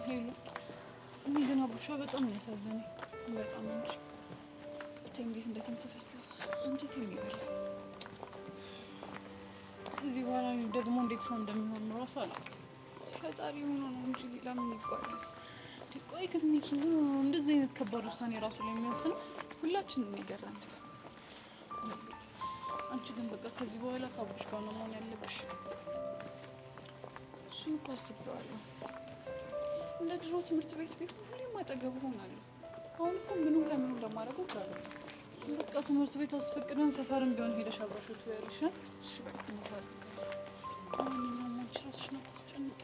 ሄሎ እኔ ግን አቡሻ በጣም ነው ያሳዘነኝ። በጣም እንጂ እንዴት እንደተንሰፈሰፈ አንጀቴን ይበላል። እዚህ በኋላ ደግሞ እንዴት ሰው እንደሚሆን ነው እራሱ አላውቅም። ፈጣሪ ሆኖ ነው እንጂ ሌላ ምን ይባላል? ቆይ ግን ሚኪ እንደዚህ አይነት ከባድ ውሳኔ ራሱ ላይ የሚወስነው ሁላችንም ይገርም። አንቺ ግን በቃ ከዚህ በኋላ ከአቡሽ ጋር ነው መሆን ያለብሽ። እሱን እኮ አስቤዋለሁ። እንደ ድሮ ትምህርት ቤት ቤት ሁሌም አጠገቡ ሆናለሁ። አሁን እኮ ምኑን ከምኑ ለማድረገው ግራ ገባኝ። በቃ ትምህርት ቤት አስፈቅደን ሰፈርም ቢሆን ሄደሽ አብረሽው ትበያለሽ። እሺ በቃ እንደዛ አድርጋለሁ። ማንኛውም አንቺ ራስሽን አታስጨንቂ።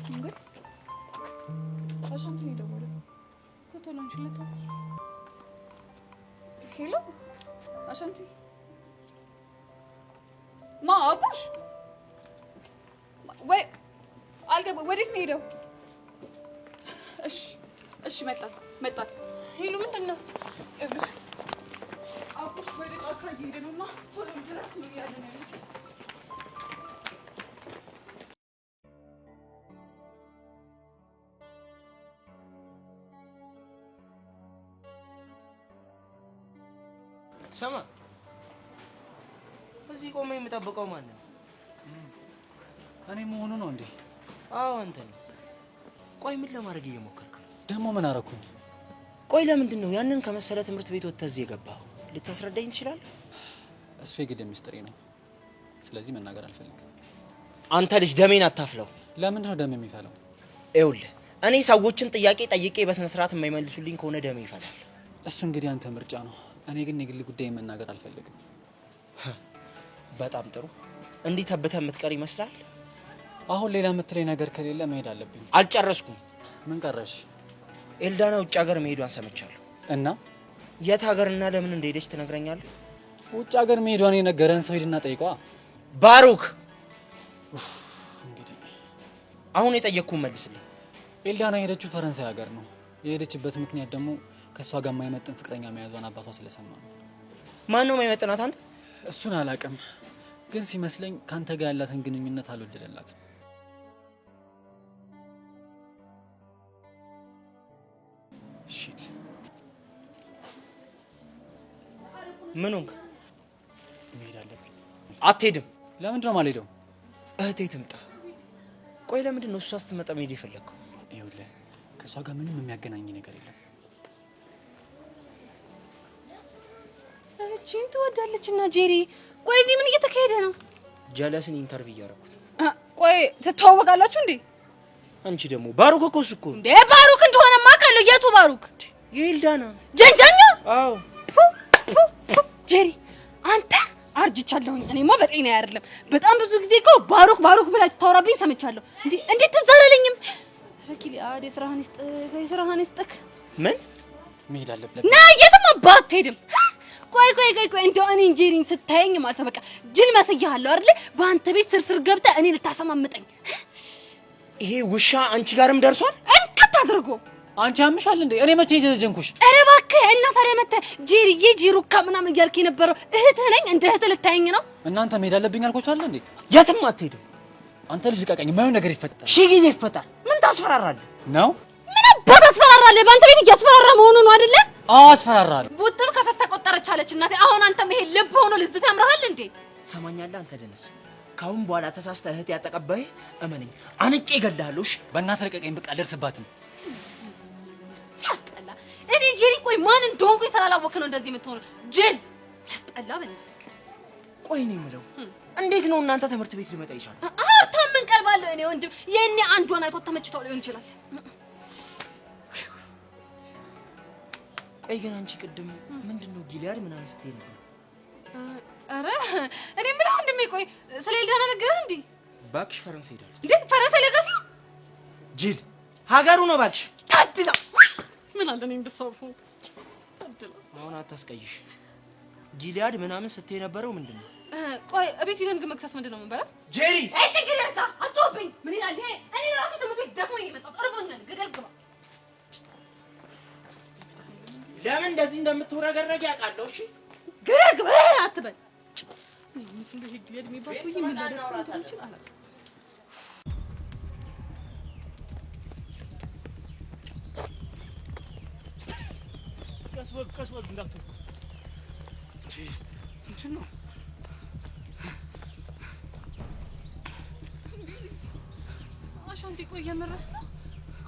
እንዴ አሻንቲ ደወለ። ፎቶ ላንቺለታ። ሄሎ አሻንቲ ማ አቡሽ ወይ አልገባ። ወዴት ነው ሄደው? እሺ እሺ መጣ። ሄሎ ምንድን ነው? አቡሽ ወደ ጫካ እየሄደ ነውና ቶሎ ድረስ ነው ያለ ነው። ሰማ እዚህ ቆመ የምጠብቀው ማን ነው? እኔ መሆኑ ነው እንዴ? አዎ አንተ ነህ። ቆይ ምን ለማድረግ እየሞከርክ ነው? ደግሞ ምን አደረኩኝ? ቆይ ለምንድን ነው ያንን ከመሰለ ትምህርት ቤት ወጥተህ እዚህ የገባኸው? ልታስረዳኝ ትችላለህ? እሱ የግድ ሚስጥሬ ነው። ስለዚህ መናገር አልፈልግም። አንተ ልጅ ደሜን አታፍለው። ለምንድን ነው ደም የሚፈለው? ይኸውልህ እኔ ሰዎችን ጥያቄ ጠይቄ በስነ ስርዓት የማይመልሱልኝ ከሆነ ደሜ ይፈላል። እሱ እንግዲህ አንተ ምርጫ ነው። እኔ ግን የግል ጉዳይ መናገር አልፈልግም። በጣም ጥሩ። እንዲህ ተብተህ የምትቀር ይመስላል? አሁን ሌላ የምትለኝ ነገር ከሌለ መሄድ አለብኝ። አልጨረስኩም። ምን ቀረሽ? ኤልዳና ውጭ ሀገር መሄዷን ሰምቻለሁ። እና የት ሀገርና ለምን እንደሄደች ትነግረኛለህ? ውጭ ሀገር መሄዷን የነገረን ሰው ሂድና ጠይቀዋ። ባሩክ እንግዲህ አሁን የጠየቅኩህን መልስልኝ። ኤልዳና የሄደችው ፈረንሳይ ሀገር ነው። የሄደችበት ምክንያት ደግሞ ከእሷ ጋር የማይመጥን ፍቅረኛ መያዟን አባቷ ስለሰማ ነው። ማን ነው የማይመጥናት? አንተ? እሱን አላውቅም፣ ግን ሲመስለኝ ከአንተ ጋር ያላትን ግንኙነት አልወደደላትም። ሺት ምን ሆንክ? መሄድ አለብኝ። አትሄድም። ለምንድን ነው የማልሄደው? እህቴ ትምጣ። ቆይ ለምንድን ነው እሷ ስትመጣ መሄድ የፈለግከው? ይኸውልህ ከእሷ ጋር ምንም የሚያገናኝ ነገር የለም። እቺን ትወዳለች እና ጄሪ። ቆይ እዚህ ምን እየተካሄደ ነው? ጀለስን ኢንተርቪው እያደረኩት። ቆይ ትተዋወቃላችሁ እንዴ? አንቺ ደግሞ ባሩክ እኮ እሱ እኮ እንዴ ባሩክ እንደሆነ ማውቃለሁ። የቱ ባሩክ? የኤልዳና ጀንጃኛ። አዎ ጄሪ አንተ አርጅቻለሁኝ። እኔማ በጤና አይደለም። በጣም ብዙ ጊዜ እኮ ባሩክ ብላ ታወራብኝ ሰምቻለሁ። እንዴት ትዝ አላለኝም? ረኪሊ አዴ ስራህን ይስጥክ። ምን መሄድ አለብኝ። ና የትም አትሄድም። ቆይ እንደው እኔ ጄሪን ስታየኝ ማለት በቃ ጅል መስያለሁ አይደል? በአንተ ቤት ስርስር ገብተህ እኔ ልታሰማምጠኝ። ይሄ ውሻ አንቺ ጋርም ደርሷል? እንከት አድርጎ አንቺ አምሻል እንዴ? እኔ መቼ ጀንኩሽ? ኧረ እባክህ እና ታዲያ መተህ ጄሩካ ምናምን እያልክ የነበረው እህትህ ነኝ እንደ እህትህ ልታየኝ ነው? እናንተ መሄድ አለብኝ አልኳችሁ አይደል እንዴ? የትም አትሄድም። አንተ ልጅ ልቀቀኝ። ማየው ነገር ይፈጠር። ሺህ ጊዜ ይፈጠር። ምን ታስፈራራለህ? ነው ምን አባት አስፈራራለህ? በአንተ ቤት እያስፈራራ መሆኑ ነው አይደለ? አዎ አስፈራራለሁ። ቡጥም ከፈስ ተቆጠረች አለች እናቴ። አሁን አንተም ይሄ ልብ ሆኖ ልዝት ያምርሃል እንዴ? ትሰማኛለህ? አንተ ደነስ ካሁን በኋላ ተሳስተህ እህት ያጠቀባይ እመነኝ አንቄ እገድልሃለሁ። እሺ በእናትህ ልቀቀኝ። በቃ አልደርስባትም። ሲያስጠላ። እኔ ጄሪ ቆይ ማን እንደሆንኩ ስላላወቅህ ነው እንደዚህ የምትሆነው? ጅል ሲያስጠላ። በእናትህ ቆይ ነው የምለው እንዴት ነው እናንተ ትምህርት ቤት ሊመጣ ይችላል? ሀብታም ምን ቀርባለሁ እኔ ወንድም። የኔ አንዷን አይቶ ተመችተው ሊሆን ይችላል። ቆይ ግን አንቺ ቅድም ምንድነው ጊሊያድ ምናምን ስትይ ነበር? አረ እኔ ምን ወንድሜ ቆይ ስለ ኤልዳና ነገርህ እንዴ? ባክሽ ፈረንሳይ ሄዳለች እንዴ? ፈረንሳይ ለጋሲ ጅል ሀገሩ ነው ባክሽ። ታድላ ምን አለ እኔ እንደሰውፉ ታድላ። አሁን አታስቀይሽ። ጊሊያድ ምናምን ስትይ የነበረው ምንድነው? ቆይ እቤት ሄደን ግን መክሰስ ምንድነው የምንበላው? ጄሪ እይ ትግሬታ አትወብኝ። ምን ይላል ይሄ? እኔ ራሴ ትምህርት ቤት ደክሞኝ የመጣሁት እርቦኛል። ገደል ግባ። ለምን እንደዚህ እንደምትወረገረግ ያውቃለሁ። እሺ ገደል ግባ አትበል። ምስሉ ሄድ የድሜ ባሱ ይመላደርኩ ይችላል አላውቅም። ቀስበል እንዳትወጣ እንትን ነው አሻንቲ ቆይ የምርህ ነው?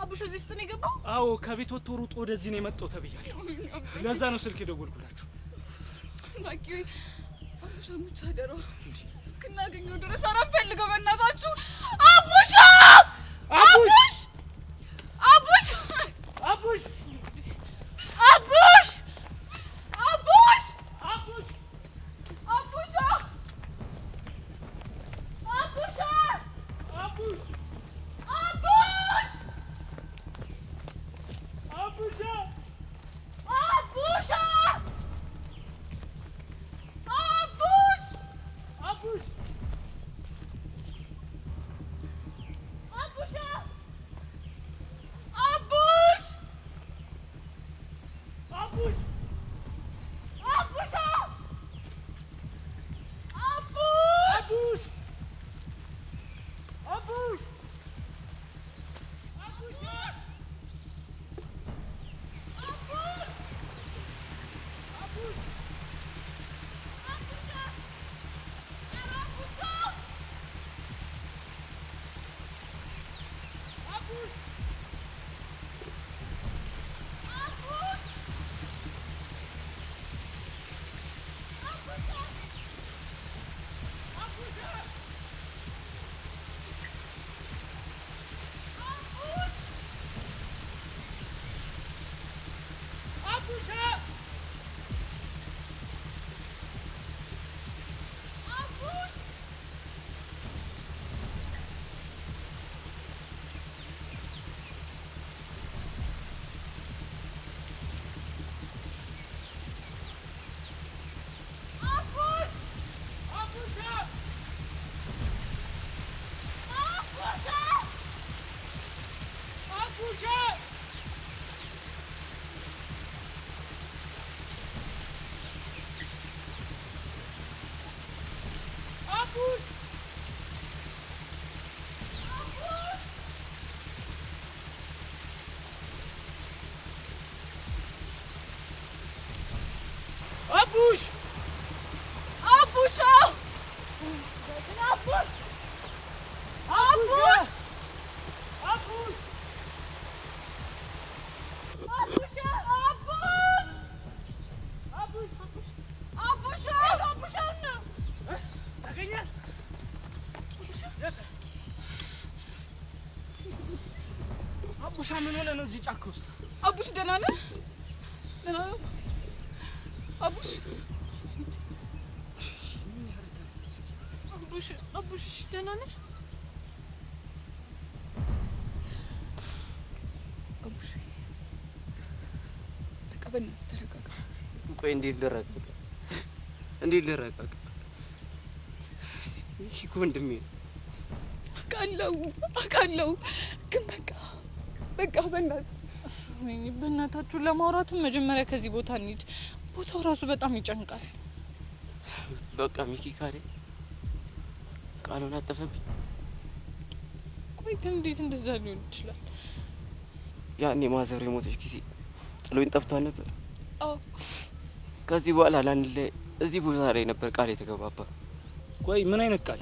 አቡሽ እዚህ ውስጥ ነው የገባው? አዎ ከቤት ወጥቶ ሩጦ ወደዚህ ነው የመጣው ተብያለሁ። ለዛ ነው ስልክ የደወልኩላችሁ። ባቂ አቡሽ አሙቻ ደሮ እስክናገኘው ድረስ አራፈልገው በእናታችሁ አቡሽ አቡሽ አቡሽ አቡሽ አቡሽ አቡሽ አቡሽ አቡሽ አቡሽ አቡሽ አቡሽ አቡሽ አቡሽ አቡሽ አቡሽ አቡሻ ምን ሆነ ነው እዚህ ጫካ ውስጥ? አቡሽ ደህና ነህ? ደህና ነህ? አቡሽ አቡሽ ደህና ነህ? አቡሽ በቃ በእናትህ ተረጋጋ። ቆይ እንዴት ልረጋጋ? ይህ እኮ ወንድሜ ነው። አውቃለሁ ግን በቃ በእናትህ ወይኔ በእናታችሁ ለማውራትም መጀመሪያ ከዚህ ቦታ እንሂድ። ቦታው ራሱ በጣም ይጨንቃል። በቃ ሚኪ ካለ ቃሉን አጠፈብኝ። ቆይ ግን እንዴት እንደዛ ሊሆን ይችላል? ያኔ ማዘር የሞተች ጊዜ ጥሎኝ ጠፍቷል ነበር። አዎ ከዚህ በኋላ ላንለያይ እዚህ ቦታ ላይ ነበር ቃል የተገባባ። ቆይ ምን አይነት ቃል?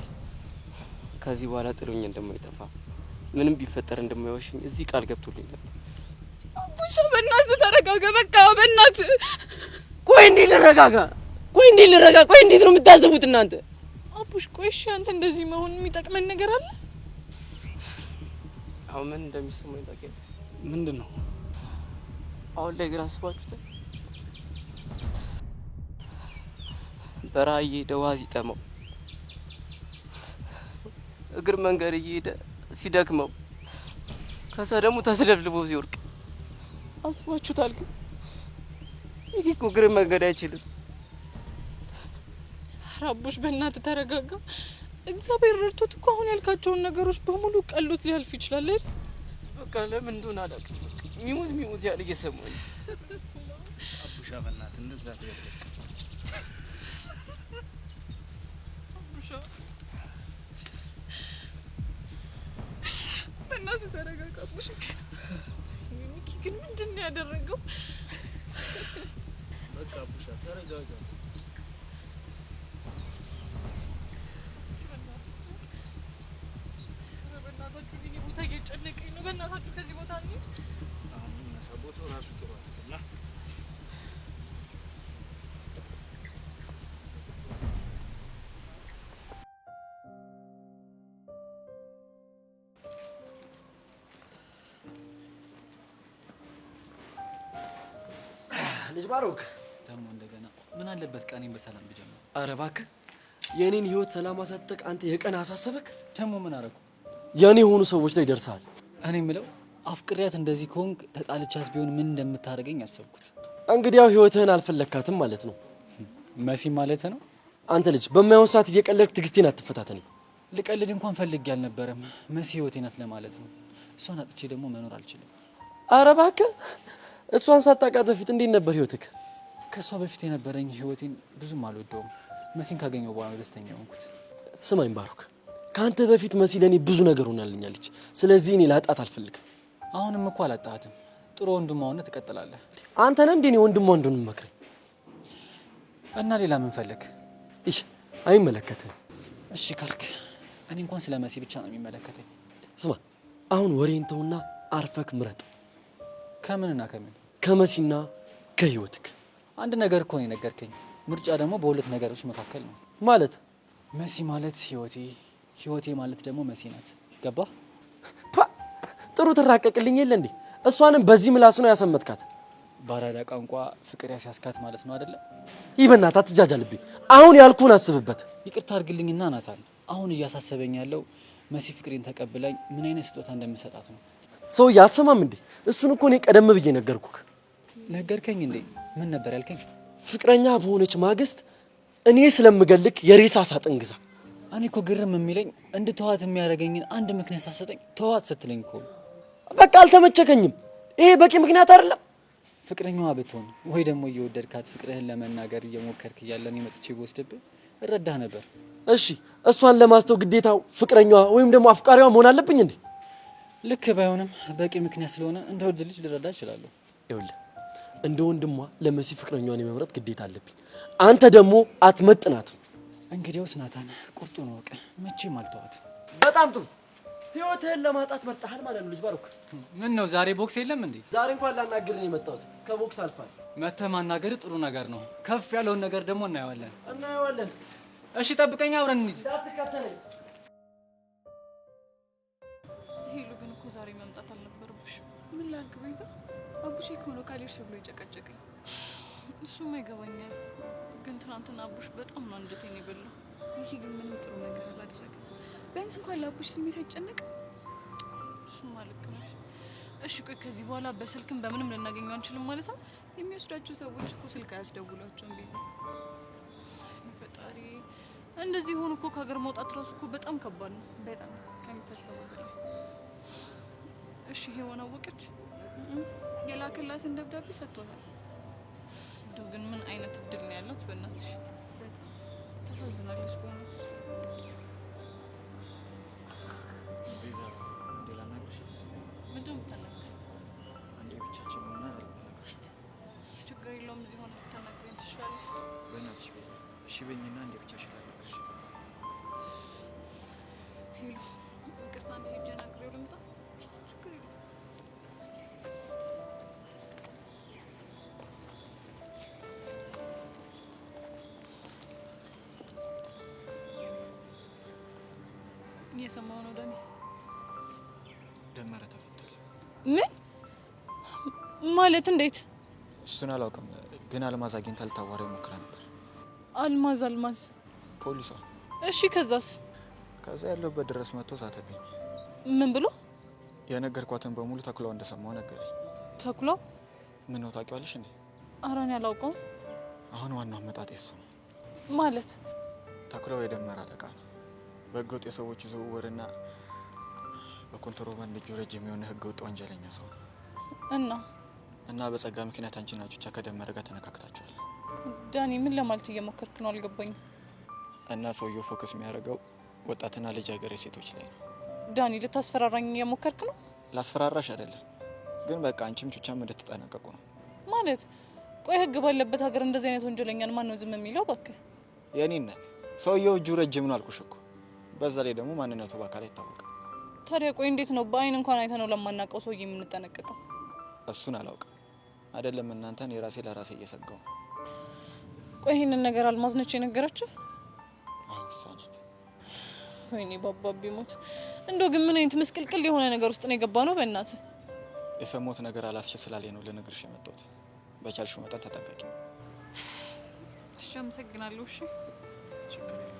ከዚህ በኋላ ጥሎኝ እንደማይጠፋ ምንም ቢፈጠር እንደማይወሽኝ እዚህ ቃል ገብቶልኝ ነበር። አቡሽ በእናትህ ተረጋጋ። በቃ በእናትህ ቆይ እንዴት ልረጋጋ? ቆይ እንዴት ነው የምታስቡት እናንተ? አቡሽ ቆይ እሺ አንተ እንደዚህ መሆን የሚጠቅመን ነገር አለ? አሁን ምን እንደሚሰማኝ ታውቂያለሽ? ምንድን ነው? አሁን ላይ ግራ አስባችሁታል? በረሃ እየሄደ ውሃ ሲጠማው፣ እግር መንገድ እየሄደ ሲደክመው፣ ከዛ ደግሞ ተስለፍልፎ ሲወርቅ አስባችሁታል? ግን ይሄ እኮ እግር መንገድ አይችልም። አቡሽ በእናትህ ተረጋጋ። እግዚአብሔር ረድቶት እኮ አሁን ያልካቸውን ነገሮች በሙሉ ቀሎት ሊያልፍ ይችላል አይደል? በቃ ለምን እንደሆነ አላውቅም። ሚሙት ያለ እየሰማኝ አቡሻ በእናትህ እንደዛ ትበል። በእናትህ ተረጋጋ አቡሽ። ሚኪ ግን ምንድን ነው ያደረገው? በቃ አቡሻ ተረጋጋ። በእናታችሁ ግን ቦታ እየጨነቀኝ ነው። በእናታችሁ ከዚህ ቦታ እንሂድ። አሁን ቦታው ራሱ ጥሩ አይደለም። ልጅ ባሮክ ደግሞ እንደገና ምን አለበት ቀኔን በሰላም ብጀምር? ኧረ እባክህ የኔን ህይወት ሰላም አሳጠቅ አንተ የቀን አሳሰበክ? ደግሞ ምን አደረኩ? የኔ የሆኑ ሰዎች ላይ ደርሰሃል። እኔ የምለው አፍቅሪያት እንደዚህ ከሆንክ ተጣልቻት ቢሆን ምን እንደምታደርገኝ አሰብኩት። እንግዲያው ህይወትህን አልፈለካትም ማለት ነው። መሲ ማለት ነው። አንተ ልጅ በማይሆን ሰዓት እየቀለድክ ትዕግስቴን አትፈታተኝ። ልቀልድ እንኳን ፈልጌ አልነበረም። መሲ ህይወቴ ናት ለማለት ነው። እሷን አጥቼ ደግሞ መኖር አልችልም። ኧረ እባክህ እሷን ሳታውቃት በፊት እንዴት ነበር ህይወትክ? ከእሷ በፊት የነበረኝ ህይወቴን ብዙም አልወደውም። መሲን ካገኘው በኋላ ደስተኛ ሆንኩት። ስማኝ ባሮክ፣ ከአንተ በፊት መሲ ለእኔ ብዙ ነገር ሆናልኛለች። ስለዚህ እኔ ላጣት አልፈልግም። አሁንም እኮ አላጣሃትም። ጥሩ ወንድሟነት ትቀጥላለህ። አንተ ነህ እንዴ እኔ ወንድሟ እንደሆነ መክረኝ? እና ሌላ ምን ፈለግ? እሺ አይመለከትህም። እሺ ካልክ እኔ እንኳን ስለ መሲ ብቻ ነው የሚመለከተኝ። ስማ አሁን ወሬን ተውና አርፈክ ምረጥ። ከምንና ከምን? ከመሲና ከህይወትክ። አንድ ነገር እኮ ነው የነገርከኝ። ምርጫ ደግሞ በሁለት ነገሮች መካከል ነው ማለት። መሲ ማለት ህይወቴ፣ ህይወቴ ማለት ደግሞ መሲ ናት። ገባ? ጥሩ ትራቀቅልኝ የለ እንዴ? እሷንም በዚህ ምላስ ነው ያሰመጥካት። ባራዳ ቋንቋ ፍቅር ያስያዝካት ማለት ነው አይደለ? ይህ በእናትህ አትጃጃልብኝ። አሁን ያልኩህን አስብበት። ይቅርታ አድርግልኝና ናታን፣ አሁን እያሳሰበኝ ያለው መሲ ፍቅሬን ተቀብላኝ ምን አይነት ስጦታ እንደምሰጣት ነው። ሰውዬ አትሰማም እንዴ? እሱን እኮ እኔ ቀደም ብዬ ነገርኩህ። ነገርከኝ እንዴ? ምን ነበር ያልከኝ? ፍቅረኛ በሆነች ማግስት እኔ ስለምገልክ የሬሳ ሳጥን ግዛ። እኔ እኮ ግርም የሚለኝ እንድተዋት የሚያደርገኝን አንድ ምክንያት ሳሰጠኝ ተዋት ስትለኝ እኮ በቃ አልተመቸከኝም። ይሄ በቂ ምክንያት አይደለም። ፍቅረኛዋ ብትሆን ወይ ደግሞ እየወደድካት ፍቅርህን ለመናገር እየሞከርክ እያለን መጥቼ ወስድብህ እረዳህ ነበር። እሺ እሷን ለማስተው ግዴታው ፍቅረኛዋ ወይም ደግሞ አፍቃሪዋ መሆን አለብኝ እንዴ? ልክ ባይሆንም በቂ ምክንያት ስለሆነ እንደ ወድ ልጅ ልረዳ እችላለሁ። ይኸውልህ እንደ ወንድሟ ለመሲ ፍቅረኛዋን የመምረጥ ግዴታ አለብኝ። አንተ ደግሞ አትመጥናትም። እንግዲያውስ ናታን ቁርጡን ወቅ መቼም አልተዋት። በጣም ጥሩ። ህይወትህን ለማጣት መርጠሃል ማለት ነው ልጅ ባሮክ። ምን ነው ዛሬ ቦክስ የለም እንዴ? ዛሬ እንኳን ላናግርህ ነው የመጣሁት። ከቦክስ አልፋል። መተህ ማናገር ጥሩ ነገር ነው። ከፍ ያለውን ነገር ደግሞ እናየዋለን። እሺ ጠብቀኝ፣ አብረን እንሂድ። እንዳትከተለኝ። ሄሉ ግን እኮ ዛሬ መምጣት አልነበረብሽ። ምን ላድርግ ቤዛ? አቡሽ እኮ ነው ካልሄድሽ ብሎ የጨቀጨቀኝ። እሱማ ይገባኛል፣ ግን ትናንትና አቡሽ በጣም ነው አንጀቴን የበላው። ይሄ ግን ምንም ጥሩ ነገር አላደረገም። ቢያንስ እንኳን ለአቡሽ ስሜት አይጨነቅም። እሱማ ልክ ነሽ። እሺ ቆይ ከዚህ በኋላ በስልክም በምንም ልናገኘው አንችልም ማለት ነው? የሚወስዳቸው ሰዎች እኮ ስልክ አያስደውላቸውም ቤዛ። ፈጣሪ እንደዚህ ሆኖ እኮ ከሀገር መውጣት ራሱ እኮ በጣም ከባድ ነው። በጣም ከሚታሰበው በላይ። እሺ ሄዋን አወቀች? የላከላትን ደብዳቤ ሰጥቷታል። እንደው ግን ምን አይነት እድል ነው ያላት በእናትሽ። በጣም ታሳዝናለች በእውነት። ቤዛ አንዴ ላናግርሽ። ምንድን ነው የምታናግረኝ? አንዴ ብቻችን ሆነ ላናግርሽ። ችግር የለውም፣ እዚህ ሆነ ልታናግረኝ ትችላለህ። በእናትሽ ቤዛ እሺ በይኝና አንዴ ብቻሽን ላናግርሽ። ሄሎ ይቅርታ፣ አንዴ ሄጄ አናግሬው ልምጣ። ችግር የለውም። እየሰማሁ ነው ዳኒ። ደመረ ተፈቷል። ምን ማለት? እንዴት? እሱን አላውቅም፣ ግን አልማዝ አግኝታ ልታዋራው ሞክራ ነበር። አልማዝ? ፖሊሷ። እሺ ከዛስ? ከዛ ያለበት ድረስ መጥቶ ሳተብኝ። ምን ብሎ? የነገርኳትን በሙሉ ተኩላው እንደሰማው ነገረኝ። ተኩላው? ምን ነው ታውቂዋለሽ እንዴ? ኧረ እኔ አላውቀውም። አሁን ዋናው አመጣጤ እሱ ነው። ማለት? ተኩላው የደመረ አለቃ ነው። በህገወጥ የሰዎች ዝውውርና በኮንትሮባንድ እጁ ረጅም የሆነ ህገወጥ ወንጀለኛ ሰው እና በጸጋ ምክንያት አንቺና ቹቻ ከደመረ ጋር ተነካክታችኋል። ዳኒ ምን ለማለት እየሞከርክ ነው? አልገባኝም። እና ሰውየው ፎከስ የሚያደርገው ወጣትና ልጃገረድ ሴቶች ላይ ነው። ዳኒ ልታስፈራራኝ እየሞከርክ ነው? ላስፈራራሽ አይደለም፣ ግን በቃ አንቺም ቹቻም እንድትጠነቀቁ ነው ማለት። ቆይ ህግ ባለበት ሀገር እንደዚህ አይነት ወንጀለኛን ማን ነው ዝም የሚለው? እባክህ የኔነት ሰውየው እጁ ረጅም ነው አልኩሽ እኮ። በዛ ላይ ደግሞ ማንነቱ በአካል አይታወቅም። ታዲያ ቆይ እንዴት ነው በአይን እንኳን አይተነው ለማናውቀው ሰውዬ የምንጠነቀቀው? እሱን አላውቅም። አይደለም እናንተን የራሴ ለራሴ እየሰጋው። ቆይ ይሄንን ነገር አልማዝ ነች የነገረችው? አዎ እሷ ናት። ወይኔ ባባቢ ሞት። እንደው ግን ምን አይነት ምስቅልቅል የሆነ ነገር ውስጥ ነው የገባ ነው? በእናትህ የሰሞት ነገር አላስችል ስላለኝ ነው ልነግርሽ የመጣሁት። በቻልሽው መጠን ተጠንቀቂ። እሺ አመሰግናለሁ። እሺ ችግር የለም።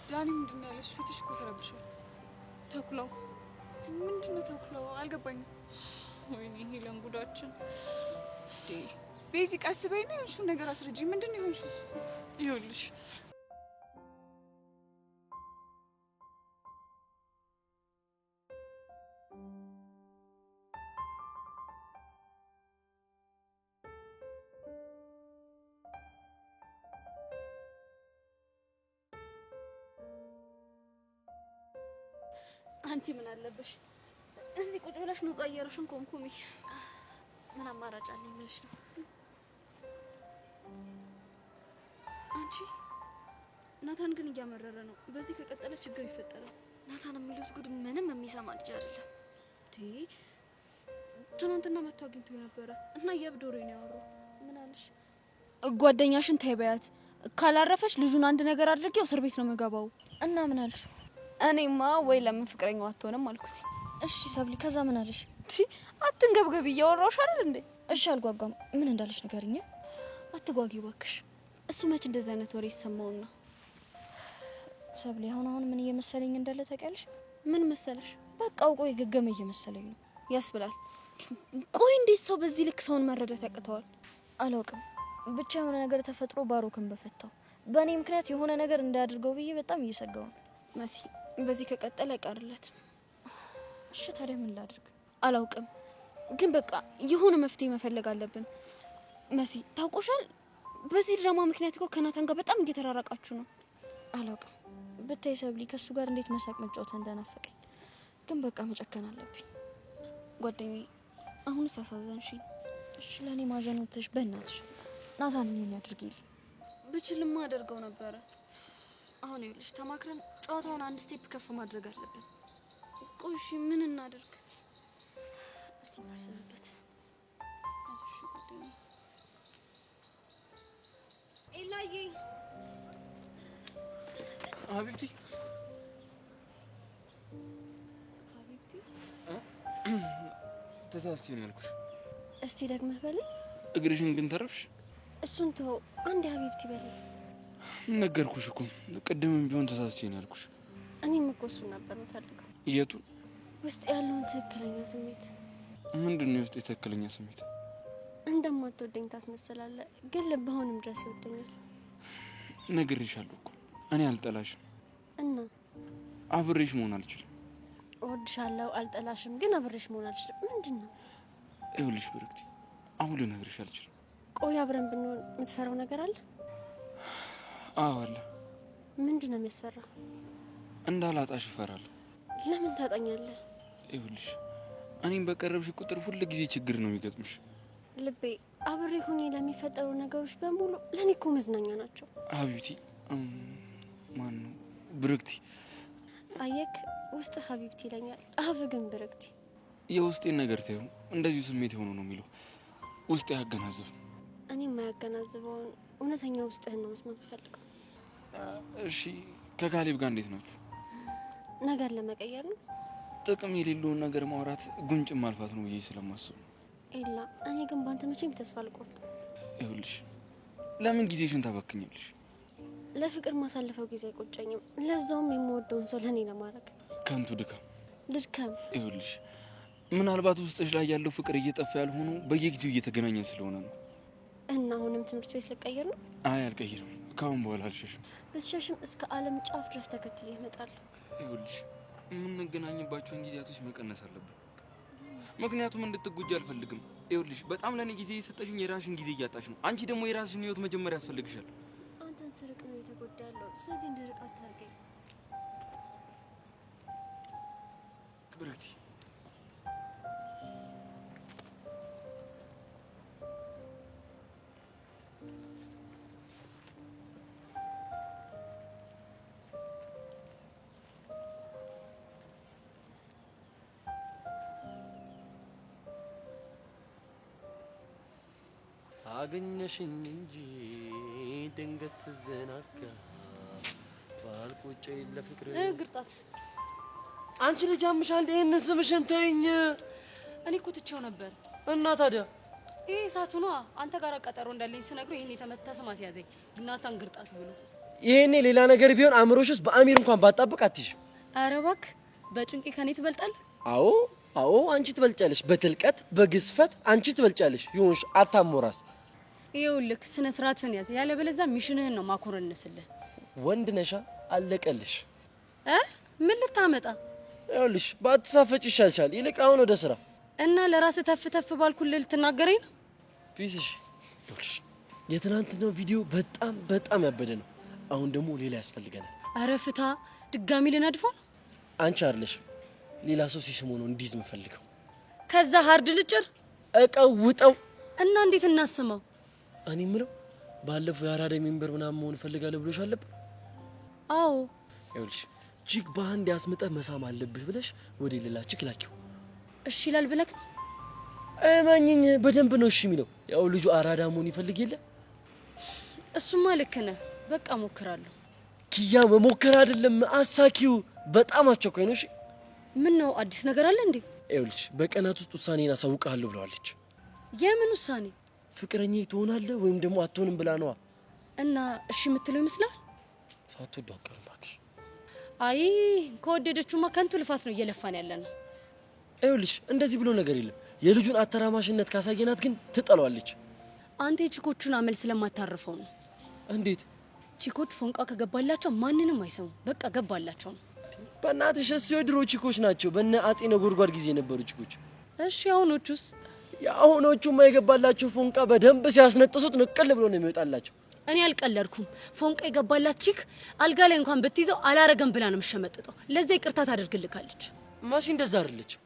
ዳኒ ምንድን ነው ያለሽ? ፊትሽ እኮ ተረብሿል። ተኩላው ምንድን ነው? ተኩላው አልገባኝም። ወይኔ ሄለን ጉዳችን። ቤዚ ቀስ በይና የሆንሽውን ነገር አስረጂ። ምንድን ነው የሆንሽው? ይኸውልሽ አንቺ ምን አለብሽ እዚህ ቁጭ ብለሽ ንጹህ አየርሽን ኮምኩሚ። ምን አማራጭ አለኝ ብለሽ ነው? አንቺ ናታን ግን እያመረረ ነው። በዚህ ከቀጠለ ችግር ይፈጠራል። ናታን የሚሉት ጉድ ምንም የሚሰማ ልጅ አይደለም። ትናንትና መጥቶ አግኝቶኝ ነበረ እና የእብድ ወሬ ነው ያወራው። ምን አለሽ? ጓደኛሽን ተይ በያት፣ ካላረፈች ልጁን አንድ ነገር አድርጌው እስር ቤት ነው የምገባው። እና ምን አልሽ? እኔማ ወይ ለምን ፍቅረኛው አትሆንም አልኩት። እሺ ሰብሊ፣ ከዛ ምን አለሽ? አትንገብገቢ፣ እያወራሁሽ አይደል እንዴ? እሺ አልጓጓም። ምን እንዳለሽ ንገሪኝ። አትጓጊ እባክሽ። እሱ መች እንደዚህ አይነት ወሬ ይሰማውና? ሰብሊ፣ አሁን ምን እየመሰለኝ እንዳለ ታውቂያለሽ? ምን መሰለሽ? በቃ አውቆ የገገመ እየመሰለኝ ነው። ያስብላል። ቆይ እንዴት ሰው በዚህ ልክ ሰውን መረዳት ያቅተዋል? አላውቅም፣ ብቻ የሆነ ነገር ተፈጥሮ ባሮክን በፈታው። በእኔ ምክንያት የሆነ ነገር እንዳያደርገው ብዬ በጣም እየሰጋው ነው። መሲ፣ በዚህ ከቀጠለ አይቀርለትም። እሺ ታዲያ ምን ላድርግ? አላውቅም፣ ግን በቃ የሆነ መፍትሄ መፈለግ አለብን። መሲ ታውቆሻል፣ በዚህ ድራማ ምክንያት እኮ ከናታን ጋር በጣም እየተራራቃችሁ ነው። አላውቅም፣ ብታይ ሰብሊ ከሱ ጋር እንዴት መሳቅ መጫወት እንደናፈቀኝ። ግን በቃ መጨከን አለብኝ። ጓደኛዬ፣ አሁንስ አሳዘንሽኝ። እሺ ለእኔ ማዘን ወጥተሽ በእናትሽ ናታን ምን ያድርግልኝ? ብችልማ አደርገው ነበረ። አሁን ይኸውልሽ ተማክረን ጨዋታውን አንድ ስቴፕ ከፍ ማድረግ አለብን። ቆይ እሺ ምን እናድርግ? እስቲ እናስብበት። አይዞሽ ጓደኛዬ። ኤላዬ፣ ሀቢብቲ ሀቢብቲ፣ ተሳስቼ ነው ያልኩሽ። እስቲ ደግመህ በለኝ። እግርሽን ግን ተረፍሽ። እሱን ተው፣ አንዴ ሀቢብቲ በለኝ። ነገርኩሽ እኮ ቅድምም ቢሆን ተሳስቼ ነው ያልኩሽ። እኔም እኮ እሱን ነበር የምፈልገው። የቱን? ውስጥ ያለውን ትክክለኛ ስሜት። ምንድን ነው የውስጥ የትክክለኛ ስሜት? እንደማትወደኝ ታስመስላለህ፣ ግን ልብ አሁንም ድረስ ይወደኛል። ነግሬሻለሁ እኮ እኔ አልጠላሽም እና አብሬሽ መሆን አልችልም። እወድሻለሁ፣ አልጠላሽም፣ ግን አብሬሽ መሆን አልችልም። ምንድን ነው? ይኸውልሽ ብርክቲ፣ አሁን ልነግርሽ አልችልም። ቆይ አብረን ብንሆን የምትፈራው ነገር አለ? አዎ አለ። ምንድን ነው የሚያስፈራ? እንዳላጣሽ እፈራለሁ። ለምን ታጣኛለህ? ይኸውልሽ እኔም በቀረብሽ ቁጥር ሁሉ ጊዜ ችግር ነው የሚገጥምሽ። ልቤ፣ አብሬ ሆኜ ለሚፈጠሩ ነገሮች በሙሉ ለእኔ እኮ መዝናኛ ናቸው። ሀቢብቲ፣ ማን ነው? ብርክቲ። አየክ፣ ውስጥ ሀቢብቲ ይለኛል፣ አፍ ግን ብርክቲ። የውስጤን ነገር ተይው፣ እንደዚሁ ስሜት የሆነ ነው የሚለው። ውስጤ ያገናዘብ። እኔ የማያገናዝበውን እውነተኛ ውስጥህን ነው መስማት ፈልገው። እሺ ከካሌብ ጋር እንዴት ናችሁ? ነገር ለመቀየር ነው። ጥቅም የሌለውን ነገር ማውራት ጉንጭ ማልፋት ነው ብዬ ስለማስብ። ኤላ፣ እኔ ግን ባንተ መቼም ተስፋ አልቆርጥም። ይኸውልሽ ለምን ጊዜሽን ታባክኛለሽ? ለፍቅር ማሳለፈው ጊዜ አይቆጨኝም፣ ለዛውም የምወደውን ሰው ለእኔ ለማድረግ። ከንቱ ድካም። ልድከም? ይኸውልሽ ምናልባት ውስጥሽ ላይ ያለው ፍቅር እየጠፋ ያልሆነው በየጊዜው እየተገናኘን ስለሆነ ነው። እና አሁንም ትምህርት ቤት ልቀይር ነው? አይ አልቀይርም። ካሁን በኋላ አልሸሽም። ብትሸሽም እስከ ዓለም ጫፍ ድረስ ተከትዬ እመጣለሁ። ይኸውልሽ የምንገናኝባቸውን ጊዜያቶች መቀነስ አለብን። ምክንያቱም እንድትጎጂ አልፈልግም። ይኸውልሽ በጣም ለኔ ጊዜ የሰጠሽኝ የራስሽን ጊዜ እያጣሽ ነው። አንቺ ደግሞ የራስሽን ህይወት መጀመር ያስፈልግሻል። አንተን ስርቅ ነው የተጎዳለው። ስለዚህ እንድርቅ አታርገኝ ብርክቲ። አገኘሽኝ እንጂ ድንገት ስዘናጋ ባልቆጨ ለፍቅር ግርጣት አንቺ ልጅ አምሻል። ይሄን ስምሽን ተይኝ። እኔ እኮ ትቼው ነበር። እና ታዲያ ይሄ እሳቱ ነዋ። አንተ ጋር ቀጠሮ እንዳለኝ ስነግረው ይሄን የተመታ ስም አስያዘኝ። ግናታን ግርጣት ብሎ ይሄኔ ሌላ ነገር ቢሆን አእምሮሽ ውስጥ በአሚር እንኳን ባጣብቅ አትይሽም። ኧረ እባክህ በጭንቄ ከኔ ትበልጣለህ። አዎ አንቺ ትበልጫለሽ። በትልቀት በግዝፈት አንቺ ትበልጫለሽ። ይሁንሽ አታሞራስ። ይኸውልህ ስነ ስርዓትህን ያዝ፣ ያለበለዚያ ሚሽንህን ነው ማኮረንስልህ። ወንድ ነሻ አለቀልሽ። ምን ልታመጣ? ይኸውልሽ ባትሳፈጭ ይሻልሻል። ይልቅ አሁን ወደ ስራ እና ለራስህ ተፍ ተፍ ባልኩልህ ልትናገረኝ ነው? ፒስሽ ይኸውልሽ የትናንትናው ቪዲዮ በጣም ያበደ ነው። አሁን ደግሞ ሌላ ያስፈልገናል። ኧረ ፍታ፣ ድጋሚ ልነድፈው ነው? አንቺ አይደለሽ ሌላ ሰው ሲስሙ ነው እንዲዝ የምፈልገው። ከዛ ሀርድ ልጭር እቀውጠው እና እንዴት እናስመው? እኔ የምለው ባለፈው የአራዳ ሜምበር ምናምን መሆን እፈልጋለሁ ብሎሽ አልነበር? አዎ። ይኸውልሽ ቺክ በአንድ ያስመጠህ መሳም አለብሽ ብለሽ ወደ ሌላ ቺክ ላኪው። እሺ ይላል ብለክ ነው? እመኝኝ በደንብ ነው እሺ የሚለው። ያው ልጁ አራዳ መሆን ይፈልግ የለ። እሱማ ልክ ነህ። በቃ ሞክራለሁ። ኪያ መሞከር አይደለም አሳኪው። በጣም አስቸኳይ ነው። እሺ ምን ነው አዲስ ነገር አለ እንዴ? ይኸውልሽ በቀናት ውስጥ ውሳኔን አሳውቅሃለሁ ብለዋለች። የምን ውሳኔ? ፍቅረኛ ትሆናለህ ወይም ደግሞ አትሆንም ብላ ነዋ። እና እሺ የምትለው ይመስላል? ሳትወዱ አቀርም እባክሽ። አይ ከወደደችውማ ከንቱ ልፋት ነው እየለፋን ያለ ነው። ይኸውልሽ እንደዚህ ብሎ ነገር የለም። የልጁን አተራማሽነት ካሳየናት ግን ትጠለዋለች። አንተ የቺኮቹን አመል ስለማታርፈው ነው። እንዴት? ቺኮች ፎንቃ ከገባላቸው ማንንም አይሰሙ። በቃ ገባላቸው ነው። በእናትሽ እሱ የድሮ ቺኮች ናቸው። በእነ አጼ ነጎድጓድ ጊዜ የነበሩ ቺኮች። እሺ አሁኖቹስ? የአሁኖቹማ የገባላቸው ፎንቃ በደንብ ሲያስነጥሱት ንቅል ብሎ ነው የሚወጣላቸው። እኔ አልቀለድኩም። ፎንቃ የገባላት ቺክ አልጋ ላይ እንኳን ብትይዘው አላረገም ብላ ነው የምትሸመጥጠው። ለዛ ይቅርታ ታደርግልካለች። ማሲ እንደዛ አይደለችም።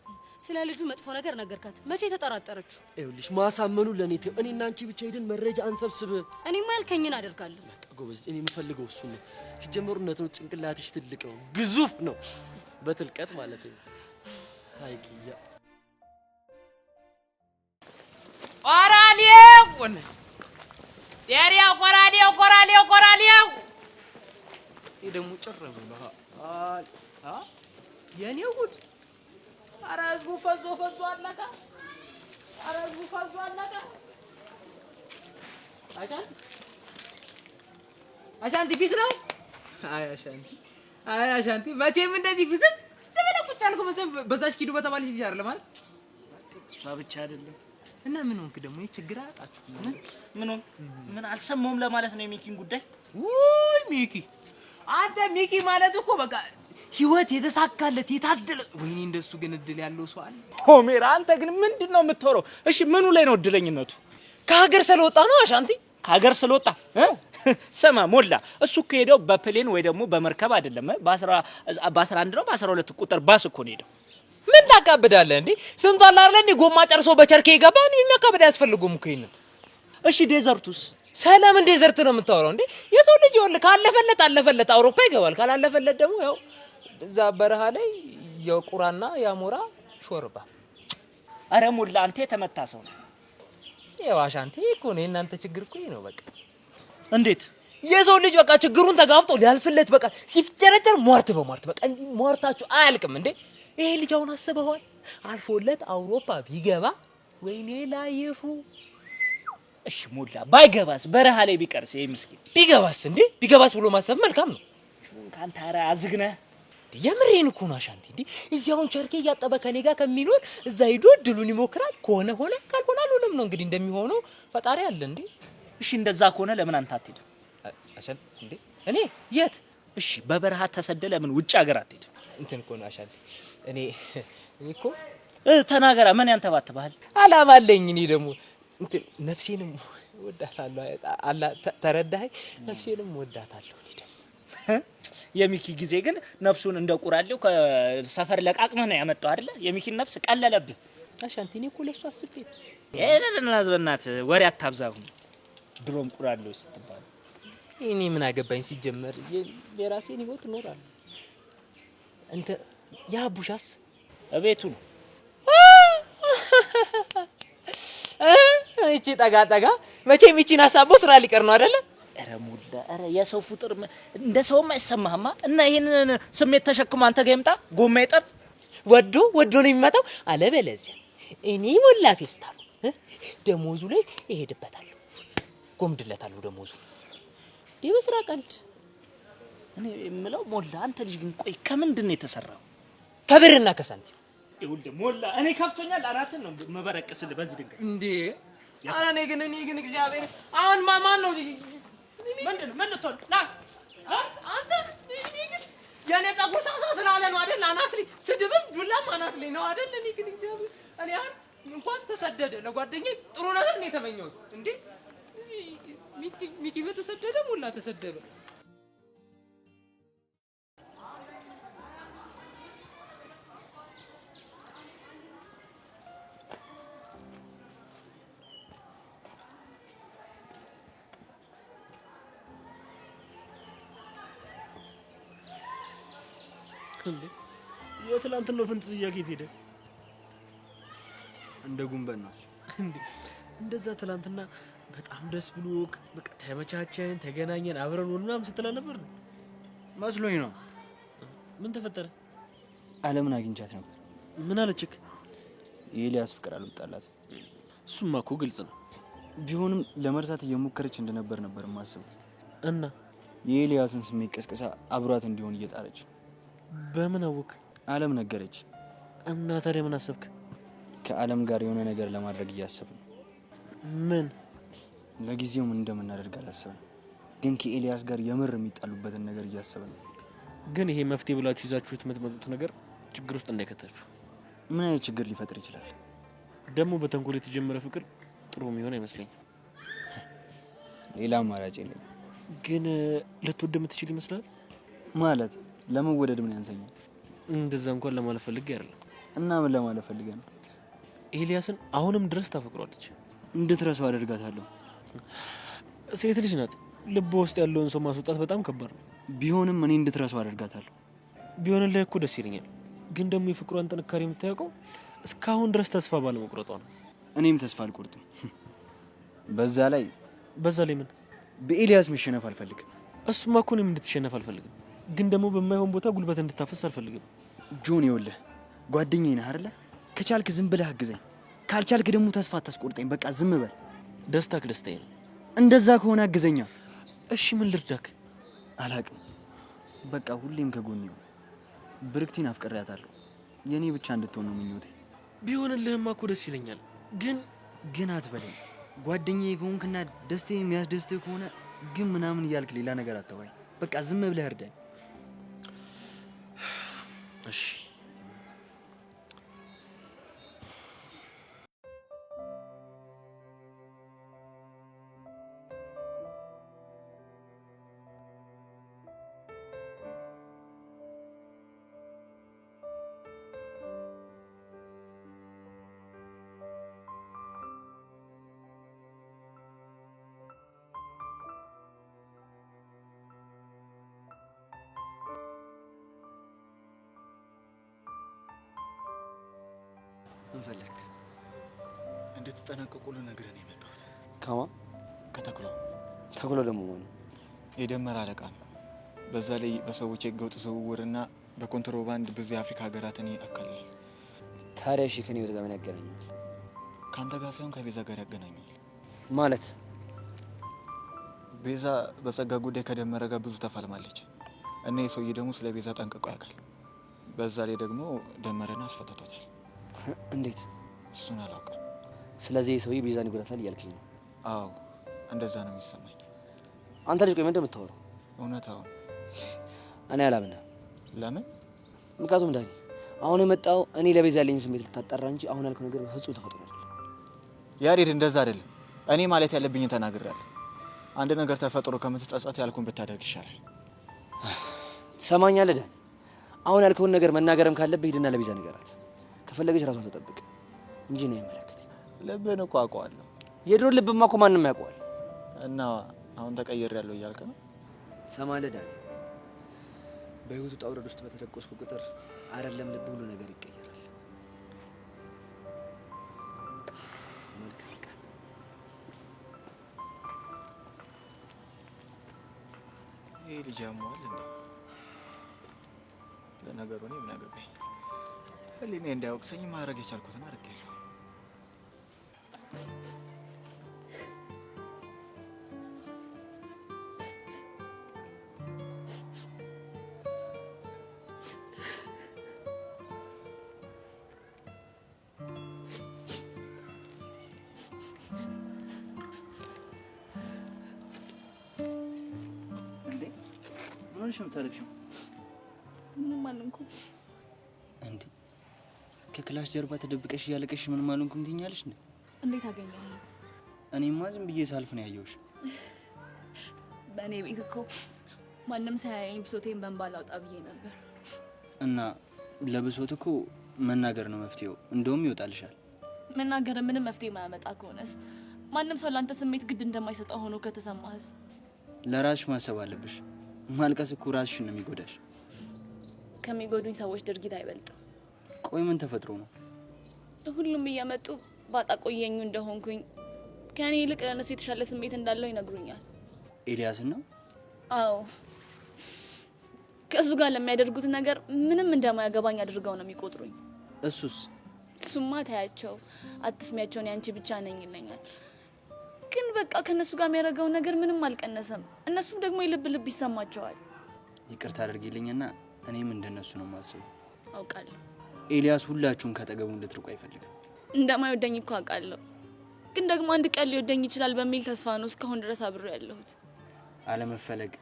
ስለ ልጁ መጥፎ ነገር ነገርካት። መቼ ተጠራጠረችው? ይኸውልሽ ማሳመኑ ለኔ ተው። እኔና አንቺ ብቻ ሄደን መረጃ አንሰብስብ። እኔማ ያልከኝን አደርጋለሁ። በቃ ጎበዝ። እኔ የምፈልገው እሱ ነው። ሲጀመሩነት ነው። ጭንቅላትሽ ትልቅ ነው፣ ግዙፍ ነው፣ በትልቀት ማለት ነው። አይ ኪያ ቆራሌው ይሄ ደግሞ ጭር ብሎ የኔ ጉድ! ኧረ ህዝቡ ፈዞ አለቀ! ኧረ ህዝቡ ፈዞ አለቀ! አሻንቲ ፒስ ነው? አይ አሻንቲ መቼም እንደዚህ ፍዝዝ ብለህ ቁጭ አልኩ መቼም በዛች ኪዱ በተባለች ልጅ አይደለም ማለት እሷ ብቻ አይደለም። እና ምን ሆንክ ደግሞ? ይሄ ችግር አጣችሁ? ምን አልሰማሁም ለማለት ነው የሚኪን ጉዳይ። ውይ ሚኪ፣ አንተ ሚኪ ማለት እኮ በቃ ህይወት የተሳካለት የታደለ። ወይኔ እንደሱ ግን እድል ያለው ሰው አለ? ሆሜራ አንተ ግን ምንድነው የምትወረው? እሺ ምኑ ላይ ነው እድለኝነቱ? ከሀገር ስለወጣ ነው አሻንቲ። ከሀገር ስለወጣ ስማ ሞላ፣ እሱ እኮ ሄደው በፕሌን ወይ ደግሞ በመርከብ አይደለም። በ11 ነው በ12 ቁጥር ባስ እኮ ነው ሄደው። ምን ታካብዳለህ እንዴ? ስንቱ አለ አይደል እንዴ ጎማ ጨርሶ በቸርኬ ይገባ ነው። የሚያካብድ አያስፈልጉም እኮ ይሄንን። እሺ ዴዘርቱስ? ሰላም ዴዘርት ነው የምታወራው እንዴ? የሰው ልጅ ይኸውልህ ካለፈለት አውሮፓ ይገባል፣ ካላለፈለት ደግሞ ያው እዛ በረሃ ላይ የቁራና የአሞራ ሾርባ። አረ ሞላ አንተ የተመታ ሰው ነው። ያው አሻንቲ እኮ ነው የእናንተ ችግር እኮ ነው። በቃ እንዴት የሰው ልጅ በቃ ችግሩን ተጋፍጦ ሊያልፍለት በቃ ሲፍጨረጨር ሟርት በሟርት በቃ እንዲህ ሟርታችሁ አያልቅም እንዴ? ይሄ ልጅ አሁን አስበዋል አልፎለት አውሮፓ ቢገባ ወይኔ ላይፉ። እሺ ሞላ ባይገባስ በረሃ ላይ ቢቀርስ? ይሄ ምስኪን ቢገባስ እንዴ? ቢገባስ ብሎ ማሰብ መልካም ነው። ካንተ አረ አዝግነህ የምሬን እኮ ነው አሻንቲ። እንዴ እዚህ አሁን ቸርኬ እያጠበ ከኔ ጋር ከሚኖር እዛ ሄዶ እድሉን ይሞክራል። ከሆነ ሆነ፣ ካልሆነ አልሆነም ነው እንግዲህ እንደሚሆነው ፈጣሪ አለ እንዴ። እሺ እንደዛ ከሆነ ለምን አንተ አትሄድም? አሻን እንዴ እኔ የት? እሺ በበረሃ ተሰደለ ለምን ውጭ ሀገር አትሄድም? እንትን እኮ ነው አሻንቲ። እኔ እኮ ተናገራ። ምን ያንተባትባል? አላማ አለኝ። እኔ ደግሞ እንትን ነፍሴንም ወዳታለሁ። አላ ተረዳኸኝ? ነፍሴንም ወዳታለሁ። እኔ ደግሞ የሚኪ ጊዜ ግን ነፍሱን እንደ ቁራሌው ከሰፈር ለቃቅመህ ነው ያመጣው አይደለ? የሚኪን ነፍስ ቀለለብህ አሻንቲ። እኔ እኮ ለሱ አስቤ ናዝበናት ወሬ አታብዛሁ። ድሮም ቁራሌው ስትባል እኔ ምን አገባኝ? ሲጀመር የራሴን ህይወት እኖራለሁ። እንተ ያቡሻስ እቤቱ ነው። እቺ ጠጋ መቼም እቺን አሳቦ ስራ ሊቀር ነው አይደለ? ኧረ ሙላ፣ ኧረ የሰው ፍጡር እንደ ሰውም አይሰማህማ። እና ይሄንን ስሜት ተሸክሞ አንተ ጋር ይምጣ ጎማ ይጠብ። ወዶ ነው የሚመጣው። አለበለዚያ እኔ ሞላ ፌስታሉ ደሞዙ ላይ እሄድበታለሁ፣ ጎምድለታለሁ ደሞዙ። በስራ ቀልድ እኔ የምለው ሞላ፣ አንተ ልጅ ግን ቆይ ከምንድን ነው የተሰራው? ከብርና ከሳንቲም። ይኸውልህ ሞላ፣ እኔ ከፍቶኛል። አራትን ነው መበረቅስልህ በዚህ ድንጋይ እንዴ! ኧረ እኔ ግን እግዚአብሔር አሁን ማን ነው ምንድን ነው ምን ልትሆን ና አንተ? ግን የኔ ፀጉር ሳሳ ስላለ ነው አይደል? አናት ላይ ስድብም ዱላም አናት ላይ ነው አይደል? እኔ ግን እግዚአብሔር እኔ አሁን እንኳን ተሰደደ ለጓደኛዬ ጥሩ ነገር ነው የተመኘሁት። እንዴ ሚኪ በተሰደደ ሞላ ተሰደደ። እንዴ የትላንትናው ፍንጥዝያ ከየት ሄደ? እንደ ጉንበን ነው እንዴ? እንደዛ ትላንትና በጣም ደስ ብሎ በቃ ተመቻቸን፣ ተገናኘን፣ አብረን ምናምን ስትላ ነበር መስሎኝ ነው። ምን ተፈጠረ? አለምን አግኝቻት ነበር። ምን አለችክ? የኤልያስ ፍቅር አልወጣላት። እሱማ እኮ ግልጽ ነው። ቢሆንም ለመርሳት እየሞከረች ነበር የማስበው። እና የኤልያስን ስሜት ቀስቅሳ አብሯት እንዲሆን እየጣረች። በምን አወቅ? አለም ነገረች። እና ታዲያ ምን አሰብክ? ከአለም ጋር የሆነ ነገር ለማድረግ እያሰብን። ምን? ለጊዜው ምን እንደምናደርግ አላሰብን፣ ግን ከኤልያስ ጋር የምር የሚጣሉበትን ነገር እያሰብን። ግን ይሄ መፍትሄ ብላችሁ ይዛችሁት የምትመጡት ነገር ችግር ውስጥ እንዳይከታችሁ። ምን አይነት ችግር ሊፈጥር ይችላል? ደግሞ በተንኮል የተጀመረ ፍቅር ጥሩ የሚሆን አይመስለኝም። ሌላ አማራጭ የለም። ግን ልትወድ የምትችል ይመስላል? ማለት ለመወደድ ምን ያንሰኛል? እንደዛ እንኳን ለማለት ፈልጌ አይደለም። እና ምን ለማለት ፈልገህ ነው? ኤልያስን አሁንም ድረስ ታፈቅሯለች። እንድትረሳው አደርጋታለሁ። ሴት ልጅ ናት። ልብ ውስጥ ያለውን ሰው ማስወጣት በጣም ከባድ ነው። ቢሆንም እኔ እንድትረሳው አደርጋታለሁ። ቢሆንልህ እኮ ደስ ይለኛል። ግን ደግሞ የፍቅሯን ጥንካሬ የምታውቀው እስካሁን ድረስ ተስፋ ባለመቁረጧ ነው። እኔም ተስፋ አልቆርጥም። በዛ ላይ ምን? በኤልያስ መሸነፍ አልፈልግም። እሱማ እኮ እኔም እንድትሸነፍ አልፈልግም። ግን ደግሞ በማይሆን ቦታ ጉልበት እንድታፈስ አልፈልግም። ጆን ይኸውልህ ጓደኛዬ ነህ አይደለ? ከቻልክ ዝም ብለህ አግዘኝ፣ ካልቻልክ ደግሞ ተስፋ አታስቆርጠኝ። በቃ ዝም በል። ደስታክ ደስታዬ ነው። እንደዛ ከሆነ አግዘኛ። እሺ ምን ልርዳክ? አላቅም። በቃ ሁሌም ከጎኔ ነው። ብርክቲን አፍቅሬያታለሁ። የኔ ብቻ እንድትሆን ነው ምኞቴ። ቢሆንልህማ እኮ ደስ ይለኛል። ግን አትበለኝ። ጓደኛዬ ከሆንክና ደስታዬ የሚያስደስትህ ከሆነ ግን ምናምን እያልክ ሌላ ነገር አታወራኝ። በቃ ዝም ብለህ እርዳኝ። እሺ እንፈልግ እንድትጠነቀቁ ልነግርህ ነው የመጣሁት። ከማ? ከተኩላ። ተኩላ ደግሞ ማን ነው? የደመራ አለቃ ነው። በዛ ላይ በሰዎች የህገወጥ ዝውውርና በኮንትሮባንድ ብዙ የአፍሪካ ሀገራትን ያካልላል። ታዲያ እሺ ከኔ ጋር ምን ያገናኛል? ከአንተ ጋር ሳይሆን ከቤዛ ጋር ያገናኛል። ማለት ቤዛ በጸጋ ጉዳይ ከደመረ ጋር ብዙ ተፋልማለች እና የሰውዬ ደግሞ ስለ ቤዛ ጠንቅቆ ያውቃል። በዛ ላይ ደግሞ ደመረን አስፈታቷታል። እንዴት? እሱን አላውቅም። ስለዚህ የሰውዬ ቤዛን ይጎዳታል እያልከኝ ነው? አዎ እንደዛ ነው የሚሰማኝ። አንተ ልጅ ቆይ ምን እንደምታወራው? እውነታውን እኔ አላምንህም። ለምን? ምክንያቱም ዳኒ አሁን የመጣው እኔ ለቤዛ ያለኝ ስሜት ልታጣራ እንጂ አሁን ያልከው ነገር በፍጹም ተፈጥሮ አይደለም። ያሬድ እንደዛ አይደለም። እኔ ማለት ያለብኝን ተናግሬያለሁ። አንድ ነገር ተፈጥሮ ከምትጸጸት ያልኩን ብታደርግ ይሻላል። ትሰማኛለህ ዳኒ? አሁን ያልከውን ነገር መናገርም ካለብህ ሂድና ለቤዛ ንገራት። ከፈለገች ራሷን ተጠብቅ እንጂ ነው የማይመለከተኝ። ልብህን እኮ አውቀዋለሁ። የድሮ ልብማ እኮ ማንም ያውቀዋል። እና አሁን ተቀይሬያለሁ እያልክ ነው? ትሰማለህ ዳኒ? በህይወቱ ውጣ ውረድ ውስጥ በተደቆስኩ ቁጥር አይደለም ልብ ሁሉ ነገር ይቀየራል። ይሄ ልጅ ያሟል እንዴ? ለነገሩ እኔ ምን አገባኝ? ህሊኔ እንዳያወቅሰኝ ማድረግ የቻልኩትን አድርጌያለሁ። ምንሽ የምታለቅሽው? ምንም አልሆንኩም። እንዴ ከክላስ ጀርባ ተደብቀሽ እያለቀሽ ምንም አልሆንኩም ትይኛለሽ እንዴ? እንዴት አገኘኸኝ? እኔማ ዝም ብዬ ሳልፍ ነው ያየሁሽ። በእኔ ቤት እኮ ማንም ሳያየኝ ብሶቴን በእንባ ላውጣ ብዬ ነበር። እና ለብሶት እኮ መናገር ነው መፍትሄው። እንደውም ይወጣልሻል። መናገር ምንም መፍትሄ ማያመጣ ከሆነስ? ማንም ሰው ላንተ ስሜት ግድ እንደማይሰጠው ሆኖ ከተሰማህስ? ለራስሽ ማሰብ አለብሽ። ማልቀስ እኮ ራስሽን ነው የሚጎዳሽ። ከሚጎዱኝ ሰዎች ድርጊት አይበልጥም። ቆይ ምን ተፈጥሮ ነው? ሁሉም እየመጡ ባጣ ቆየኙ እንደሆንኩኝ ከኔ ይልቅ ለነሱ የተሻለ ስሜት እንዳለው ይነግሩኛል። ኤልያስን ነው? አዎ፣ ከሱ ጋር ለሚያደርጉት ነገር ምንም እንደማያገባኝ አድርገው ነው የሚቆጥሩኝ። እሱማ ታያቸው፣ አትስሚያቸው፣ እኔ አንቺ ብቻ ነኝ ይለኛል። ግን በቃ ከነሱ ጋር የሚያደርገው ነገር ምንም አልቀነሰም። እነሱም ደግሞ የልብ ልብ ይሰማቸዋል። ይቅርታ አድርጊልኝና እኔም እንደነሱ ነው የማስበው። አውቃለሁ። ኤልያስ ሁላችሁም ከአጠገቡ እንድትርቁ አይፈልግም። እንደማይወደኝ እኮ አውቃለሁ። ግን ደግሞ አንድ ቀን ሊወደኝ ይችላል በሚል ተስፋ ነው እስካሁን ድረስ አብሬው ያለሁት። አለመፈለግ፣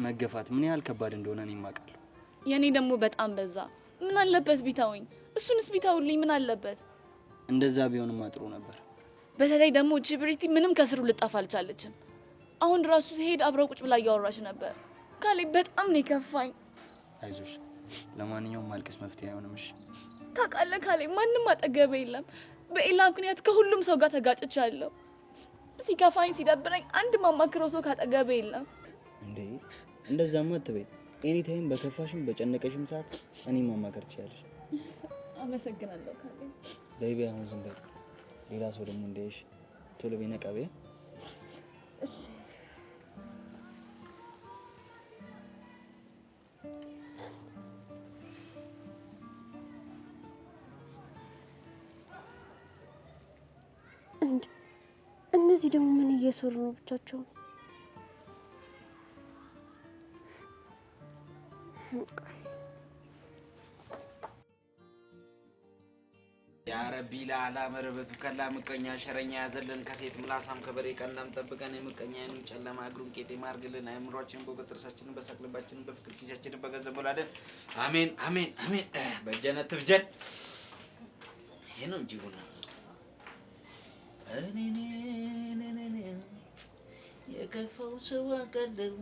መገፋት ምን ያህል ከባድ እንደሆነ እኔም አውቃለሁ። የኔ ደግሞ በጣም በዛ። ምን አለበት ቢታውኝ? እሱንስ ቢታውልኝ ምን አለበት? እንደዛ ቢሆንማ ጥሩ ነበር። በተለይ ደግሞ ቺብሪቲ ምንም ከስሩ ልጣፍ አልቻለችም። አሁን ራሱ ሲሄድ አብረው ቁጭ ብላ እያወራች ነበር። ካሌ በጣም ነው የከፋኝ። አይዞሽ፣ ለማንኛውም ማልቀስ መፍትሄ አይሆንም። እሺ ታውቃለህ ካሌ፣ ማንም አጠገቤ የለም። በኤላ ምክንያት ከሁሉም ሰው ጋር ተጋጭቻለሁ። ሲከፋኝ ሲደብረኝ አንድ ማማክረው ሰው ካጠገቤ የለም። እንዴ እንደዛማ አትበይ። ኤኒ ታይም በከፋሽም በጨነቀሽም ሰዓት እኔ ማማከር ትችያለሽ። አመሰግናለሁ ካሌ። በይቤ አሁን ዝም በይ። ሌላ ሰው ደግሞ እንዳይሽ ቶሎ በይ፣ ነቃ በይ። እሺ እነዚህ ደግሞ ምን እየሰሩ ነው ብቻቸውን? ያ ረቢ ለአላ መረበቱ ከላ ምቀኛ ሸረኛ ያዘልን ከሴት ምላሳም ከበሬ ቀንዳም ጠብቀን የምቀኛንም ጨለማ እግሩን ቄጤማ አድርግልን። አእምሯችንን በእውቀት ጥርሳችንን በሳቅ ልባችንን በፍቅር ጊዜያችንን በገንዘብ ሞላለን። አሜን አሜን አሜን። በጀነት ትብጀን። ይሄ ነው እንጂ ቡና እኔ የከፋው ሰው አቀለው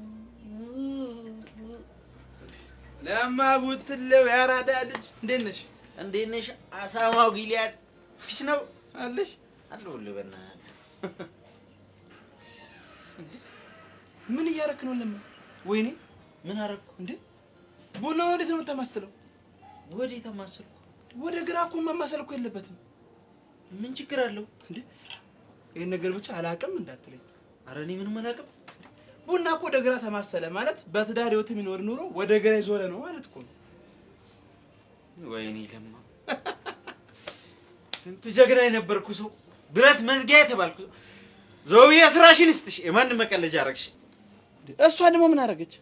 ለማ ቡትለው ያራዳ ልጅ እንዴት ነሽ? እንዴት ነሽ? አሳማው ጊሊያድ ፊሽ ነው አለሽ? አለሁልህ። በእናትህ ምን እያደረክ ነው? ለምን? ወይኔ ምን አደረኩ እንዴ? ቡና ወዴት ነው የምታማስለው? ወዴት ተማሰልኩ? ወደ ግራ እኮ ማማሰል እኮ የለበትም። ምን ችግር አለው እንዴ? ይሄን ነገር ብቻ አላውቅም እንዳትለኝ። ኧረ እኔ ምንም አላውቅም። ቡና እኮ ወደ ግራ ተማሰለ ማለት በትዳር ህይወት የሚኖር ኑሮ ወደ ግራ ይዞረ ነው ማለት እኮ ነው። ወይኔ ለማ ስንት ጀግና የነበርኩ ሰው፣ ብረት መዝጊያ የተባልኩ ሰው። ዘውዬ ስራሽን ይስጥሽ። የማን መቀለጃ አረግሽ? እሷ ደግሞ ምን አረገች?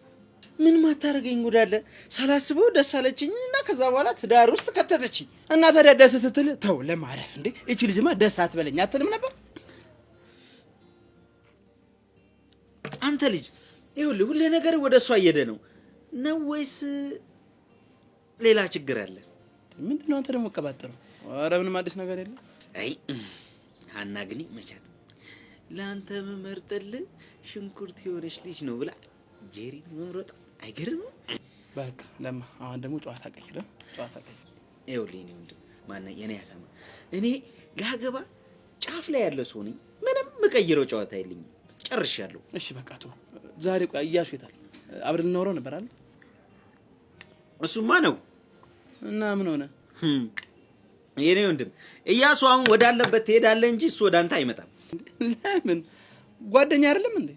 ምን ማታረገኝ ጉዳለ? ሳላስበው ደስ አለችኝና ከዛ በኋላ ትዳር ውስጥ ከተተችኝ። እና ታዲያ ደስ ስትል ተው ለማረፍ እንዴ? እቺ ልጅማ ደስ አትበለኝ አትልም ነበር? አንተ ልጅ ይኸውልህ፣ ሁሌ ነገር ወደ እሷ እየሄደ ነው ወይስ ሌላ ችግር አለ። ምንድነው አንተ ደግሞ ቀባጠረው? ኧረ ምንም አዲስ ነገር የለም። አይ ሀና ግን መቻት ለአንተ መመርጠልህ ሽንኩርት የሆነች ልጅ ነው ብላ ጄሪን መምረጥ አይገርምም? በቃ ለማ አሁን ደግሞ ጨዋታ ቀይረ ጨዋታ ቀይረ። ይኸውልህ እኔ ወንድም ማነው የኔ ያሰማ እኔ ላገባ ጫፍ ላይ ያለ ሰው ነኝ። ምንም የምቀይረው ጨዋታ የለኝም። ጨርሻለሁ። እሺ በቃ ተው። ዛሬ ቆይ እያሱ የታል? አብረን እናወራው ነበር አይደል? እሱማ ነው። እና ምን ሆነ? የኔ ወንድም እያሱ አሁን ወዳለበት ትሄዳለህ እንጂ እሱ ወደ አንተ አይመጣም። ለምን? ጓደኛ አይደለም እንዴ?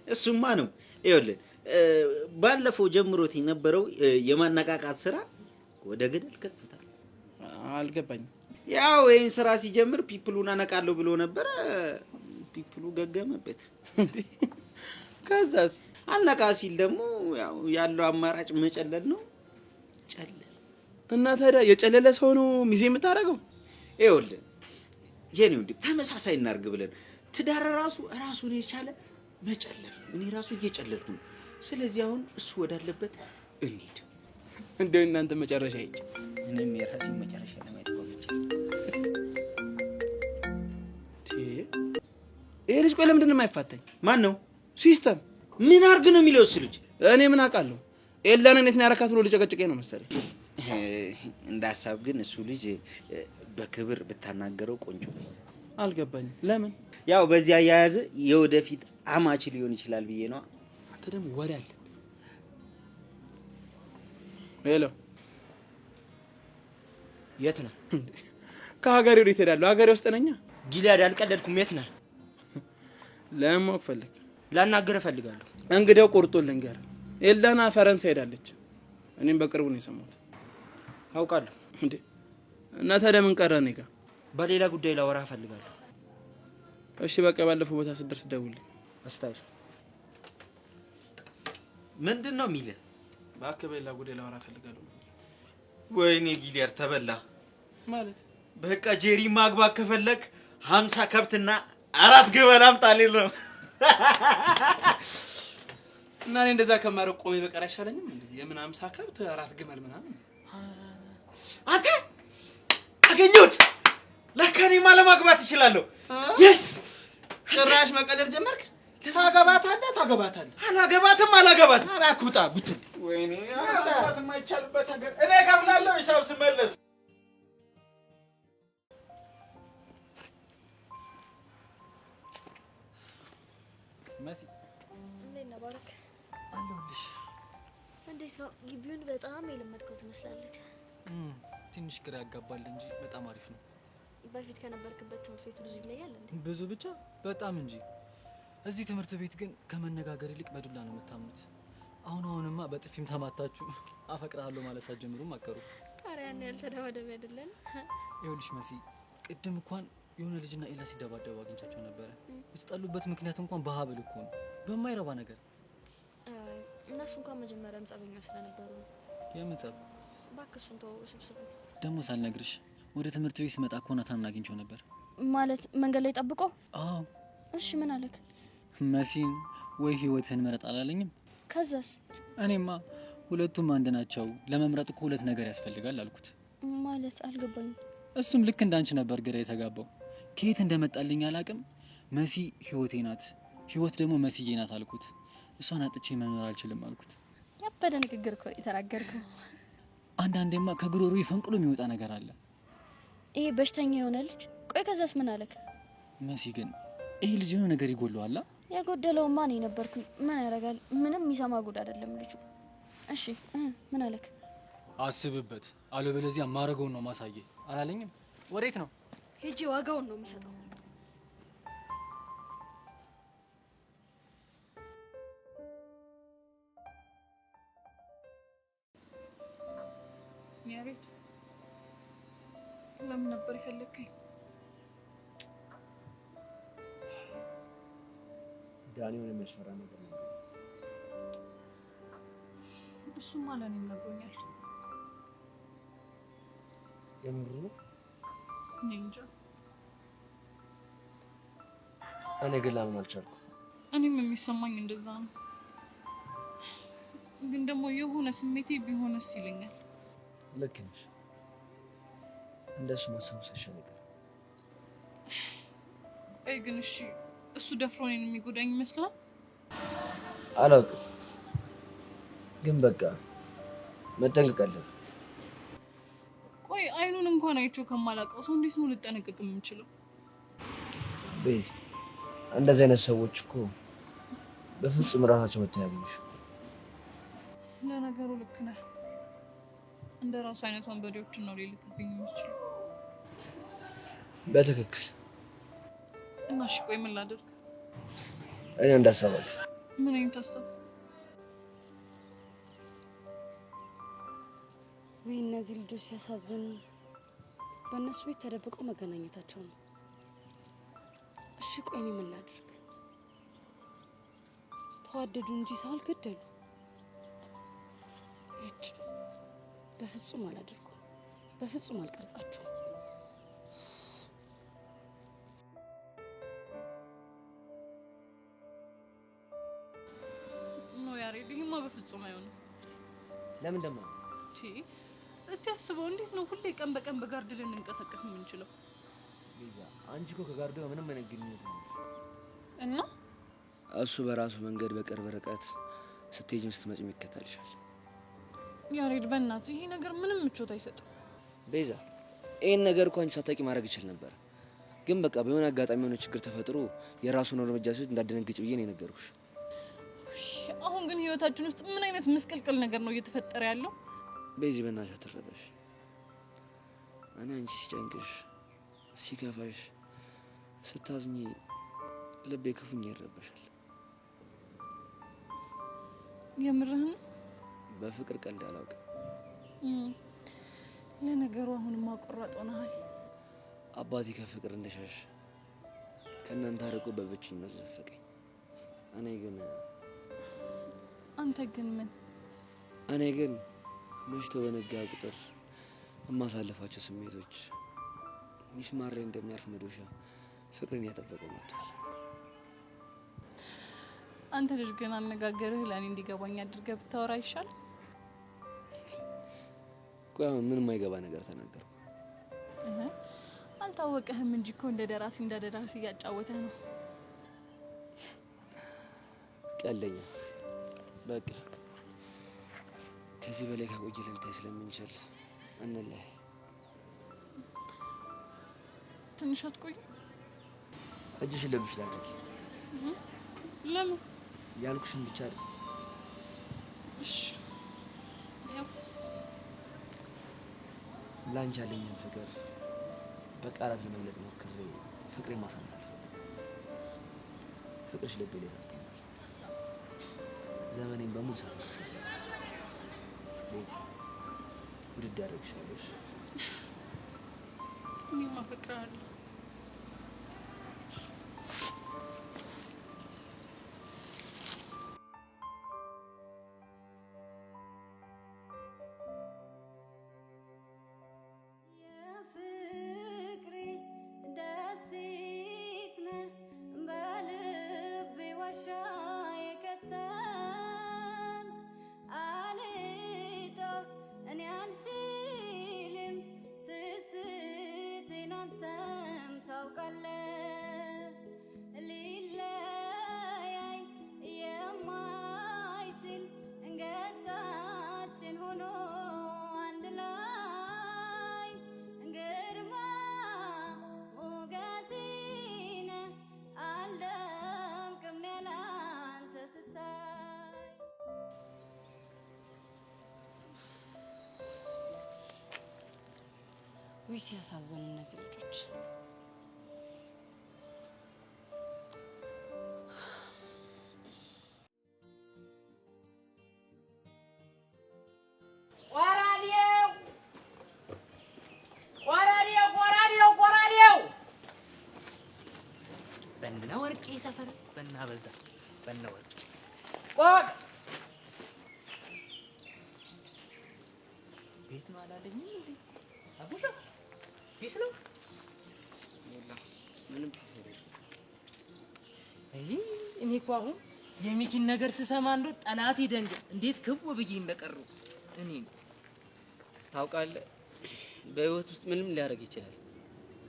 እሱማ ነው። ይኸውልህ ባለፈው ጀምሮት የነበረው የማነቃቃት ስራ ወደ ገደል ከፍታል። አልገባኝም። ያው ይሄን ስራ ሲጀምር ፒፕሉን አነቃለሁ ብሎ ነበር። ፒፕሉ ገገመበት። ከዛስ አልነቃ ሲል ደግሞ ያው ያለው አማራጭ መጨለል ነው። ጨለል እና ታዲያ የጨለለ ሰው ነው ሚዜ የምታደርገው? ይኸውልህ የኔ ወንድም ተመሳሳይ እናርግ ብለን ትዳር ራሱን የቻለ መጨለል። እኔ ራሱ እየጨለልኩ ነው። ስለዚህ አሁን እሱ ወዳለበት እንሂድ። እንደው እናንተ መጨረሻ ይጭ እኔም የራሴን መጨረሻ ለማየት ቆይቼ ይሄ ልጅ ቆይ ለምንድን ነው የማይፋታኝ? ማን ነው? ሲስተም ምን አርግ ነው የሚለው እሱ ልጅ? እኔ ምን አውቃለሁ? ኤላን እንዴት ነው ያረካት ብሎ ልጨቀጭቀኝ ነው መሰለኝ። እንደ ሀሳብ ግን እሱ ልጅ በክብር ብታናገረው ቆንጆ ነው። አልገባኝም። ለምን? ያው በዚህ አያያዝ የወደፊት አማች ሊሆን ይችላል ብዬ ነው። አንተ ደግሞ ወሬ አለ። ሄሎ፣ የት ነህ? ከሀገሬ ወዴት እሄዳለሁ? ሀገሬ ውስጥ ነኝ። ጊልያድ አልቀለድኩም። የት ነህ? ለማወቅ ፈልግ። ላናገርህ እፈልጋለሁ። እንግዲያው ቁርጡን ልንገርህ። ኤላና ፈረንሳይ ሄዳለች። እኔም በቅርቡ ነው የሰማሁት። አውቃለሁ። እንዴ እና ታዲያ ምን ቀረ? እኔ ጋር በሌላ ጉዳይ ላወራህ እፈልጋለሁ። እሺ በቃ ባለፈው ቦታ ስትደርስ ደውልልኝ። አስታውስ። ምንድን ነው የሚልህ? እባክህ በሌላ ጉዳይ ላወራህ እፈልጋለሁ። ወይኔ ጊልያድ ተበላ ማለት በቃ ጄሪ ማግባት ከፈለክ 50 ከብትና 4 ግመል አምጣልኝ ነው። እና እኔ እንደዛ ከማረቅ ቆሜ በቀር አይሻለኝም እንዴ? የምን 50 ከብት 4 ግመል ምናምን? አንተ አገኘሁት። ለካ እኔማ ለማግባት እችላለሁ። የስ ጭራሽ መቀለድ ጀመርክ? ታገባታለህ? አላገባትም። እባክህ ውጣ ቡትን። ወይኔ ማግባት የማይቻልበት ሀገር። እኔ እከፍላለሁ ሂሳብ ስመለስ። መሲ እንዴት ነህ ባረክ? አለሁልሽ። እንዴት ነው? ግቢውን በጣም የለመድከው ትመስላለህ። ትንሽ ግራ ያጋባል እንጂ በጣም አሪፍ ነው። በፊት ከነበርክበት ትምህርት ቤት ብዙ ይለያል እንዴ? ብዙ ብቻ በጣም እንጂ። እዚህ ትምህርት ቤት ግን ከመነጋገር ይልቅ በዱላ ነው የምታምኑት። አሁንማ በጥፊም ተማታችሁ አፈቅርሃለሁ ማለት ሳትጀምሩም አቀሩ። ታዲያ ያን ያልተደባደበ አይደለን? ይኸውልሽ መሲ፣ ቅድም እንኳን የሆነ ልጅና ኤላ ሲደባደቡ አግኝቻቸው ነበረ። የተጣሉበት ምክንያት እንኳን በሀብል እኮ ነው፣ በማይረባ ነገር። እነሱ እንኳን መጀመሪያም ጸበኛ ስለነበሩ ነው። የምን ጸብ? እባክህ እሱን ተወው፣ ስብስብ ነው። ደግሞ ሳልነግርሽ ወደ ትምህርት ቤት ስመጣ እኮ ናታንን አግኝቼው ነበር። ማለት መንገድ ላይ ጠብቆ? አዎ። እሺ ምን አለክ? መሲን ወይ ህይወትህን ምረጥ አላለኝም? ከዛስ? እኔማ ሁለቱም አንድ ናቸው፣ ለመምረጥ እኮ ሁለት ነገር ያስፈልጋል አልኩት። ማለት አልገባኝም። እሱም ልክ እንዳንቺ ነበር ግራ የተጋባው። ከየት እንደመጣልኝ አላቅም። መሲ ህይወቴ ናት፣ ህይወት ደግሞ መስዬ ናት አልኩት። እሷን አጥቼ መኖር አልችልም አልኩት። ያበደ ንግግር እኮ የተናገርከው። አንዳንዴማ ከጉሮሮ ፈንቅሎ የሚወጣ ነገር አለ። ይሄ በሽተኛ የሆነ ልጅ። ቆይ ከዛስ ምን አለክ? መሲ ግን ይሄ ልጅ የሆነ ነገር ይጎለዋል። የጎደለውማ እኔ ነበርኩኝ። ምን ያደርጋል? ምንም የሚሰማ ጉድ አይደለም ልጁ። እሺ ምን አለክ? አስብበት፣ አለበለዚያ ማረገውን ነው ማሳየ አላለኝም? ወዴት ነው? ሄጄ ዋጋውን ነው የምሰጠው። ያሬድ ለምን ነበር የፈለግከኝ? ዳኒ ሆነ የሚያስፈራ ነገር ነው። እሱማ ለእኔም ነግሮኛል። የምሩ ነው? እኔ እንጃ። እኔ ግን ላምን አልቻልኩም። እኔም የሚሰማኝ እንደዛ ነው። ግን ደግሞ የሆነ ስሜቴ ቢሆንስ ይለኛል። ልክ ነሽ። እንደሱ ማሰብሰሽ ነገር አይ ግን እሺ እሱ ደፍሮ እኔን የሚጎዳኝ ይመስላል? አላውቅም፣ ግን በቃ መጠንቀቅ አለብን። ቆይ አይኑን እንኳን አይቼው ከማላውቀው ሰው እንዴት ነው ልጠነቀቅ የምችለው? ቤዚ እንደዚህ አይነት ሰዎች እኮ በፍጹም ራሳቸው መተያየሽ። ለነገሩ ልክ ነህ። እንደ ራሱ አይነት ወንበዴዎችን ነው ሊልክብኝ የሚችለው። በትክክል። እና እሺ ቆይ ምን ላድርግ? እኔ እንዳሰባለሁ። ምን አይነት ሀሳብ? ወይ እነዚህ ልጆች ሲያሳዝኑ፣ በእነሱ ቤት ተደብቀው መገናኘታቸው ነው። እሺ ቆይ እኔ ምን ላድርግ? ተዋደዱ እንጂ ሰው አልገደሉ። እጭ በፍጹም አላደርገውም። በፍጹም አልቀርጻቸውም። ኖ ያሬድ፣ ይሄማ በፍጹም አይሆንም። ለምን ደማ? እስቲ አስበው፣ እንዴት ነው ሁሌ ቀን በቀን በጋርድ ልንንቀሳቀስ የምንችለው? ቤዛ አንቺ እኮ ከጋርዱ ጋር ምንም አይነት ግንኙነት የለሽ እና እሱ በራሱ መንገድ በቅርብ ርቀት ስትሄጂም ስትመጪም ይከተልሻል። ያሬድ በእናትህ ይሄ ነገር ምንም ምቾት አይሰጥም። ቤዛ ይሄን ነገር እኮ አንቺ ሳታውቂ ማድረግ ይችል ነበር፣ ግን በቃ በሆነ አጋጣሚ የሆነ ችግር ተፈጥሮ የራሱን እርምጃ ሲወስድ እንዳደነግጭ ብዬ ነው የነገርኩሽ። አሁን ግን ህይወታችን ውስጥ ምን አይነት ምስቅልቅል ነገር ነው እየተፈጠረ ያለው? ቤዚ በእናትሽ አትረበሽ። እኔ አንቺ ሲጨንቅሽ፣ ሲከፋሽ፣ ስታዝኚ ልቤ ክፉኛ ይረበሻል። የምርህን? በፍቅር ቀልድ አላውቅም። ለነገሩ አሁንማ ቆራጥ ሆነሃል። አባቴ ከፍቅር እንደሻሽ ከእናንተ አርቆ በብቸኝነት ዘፈቀኝ። አንተ ግን ምን? እኔ ግን መሽቶ በነጋ ቁጥር የማሳልፋቸው ስሜቶች ሚስማር ላይ እንደሚያርፍ መዶሻ ፍቅርን ያጠበቀው መጥቷል። አንተ ልጅ ግን አነጋገርህ ለእኔ እንዲገባኝ አድርገህ ብታወራ ይሻል። ቆይ ምንም አይገባ ነገር ተናገርኩ። አልታወቀህም እንጂ እኮ እንደ ደራሲ እያጫወተህ ነው። ቀለኛ። በቃ ከዚህ በላይ ከቆየ ልንታይ ስለምንችል እንለያይ። ትንሽ አትቆይ? እጅሽን ለብሽ ላድርግ። ለምን? ያልኩሽን ብቻ አይደል? እሺ። ያው ላንቺ ያለኝን ፍቅር በቃላት ለመግለጽ ሞክሬ ፍቅሬን ማሳነስ ፍቅርሽ ልቤ ላይ ታተማል። ዘመኔን በሙሉ ሳትሽ ቤዚ ውድድ ያደርግሻለሽ። እኔም አፈቅርሃለሁ። ወይ ሲያሳዝኑ እነዚህ ልጆች። ቆራዴው በእነ ወርቄ ሰፈር በእነ አበዛ በእነ ወርቄ ቆቅ ቤት ነው አላለኝም እንዴ? አቡሻ ፒስ ነው? ምንም ፒስ አይደለም። እኔ እኮ አሁን የሚኪን ነገር ስሰማ እንደው ጠላት ይደንግጥ እንዴት ክው ብዬ እንደቀሩ እኔ ታውቃለህ በህይወት ውስጥ ምንም ሊያደርግ ይችላል፣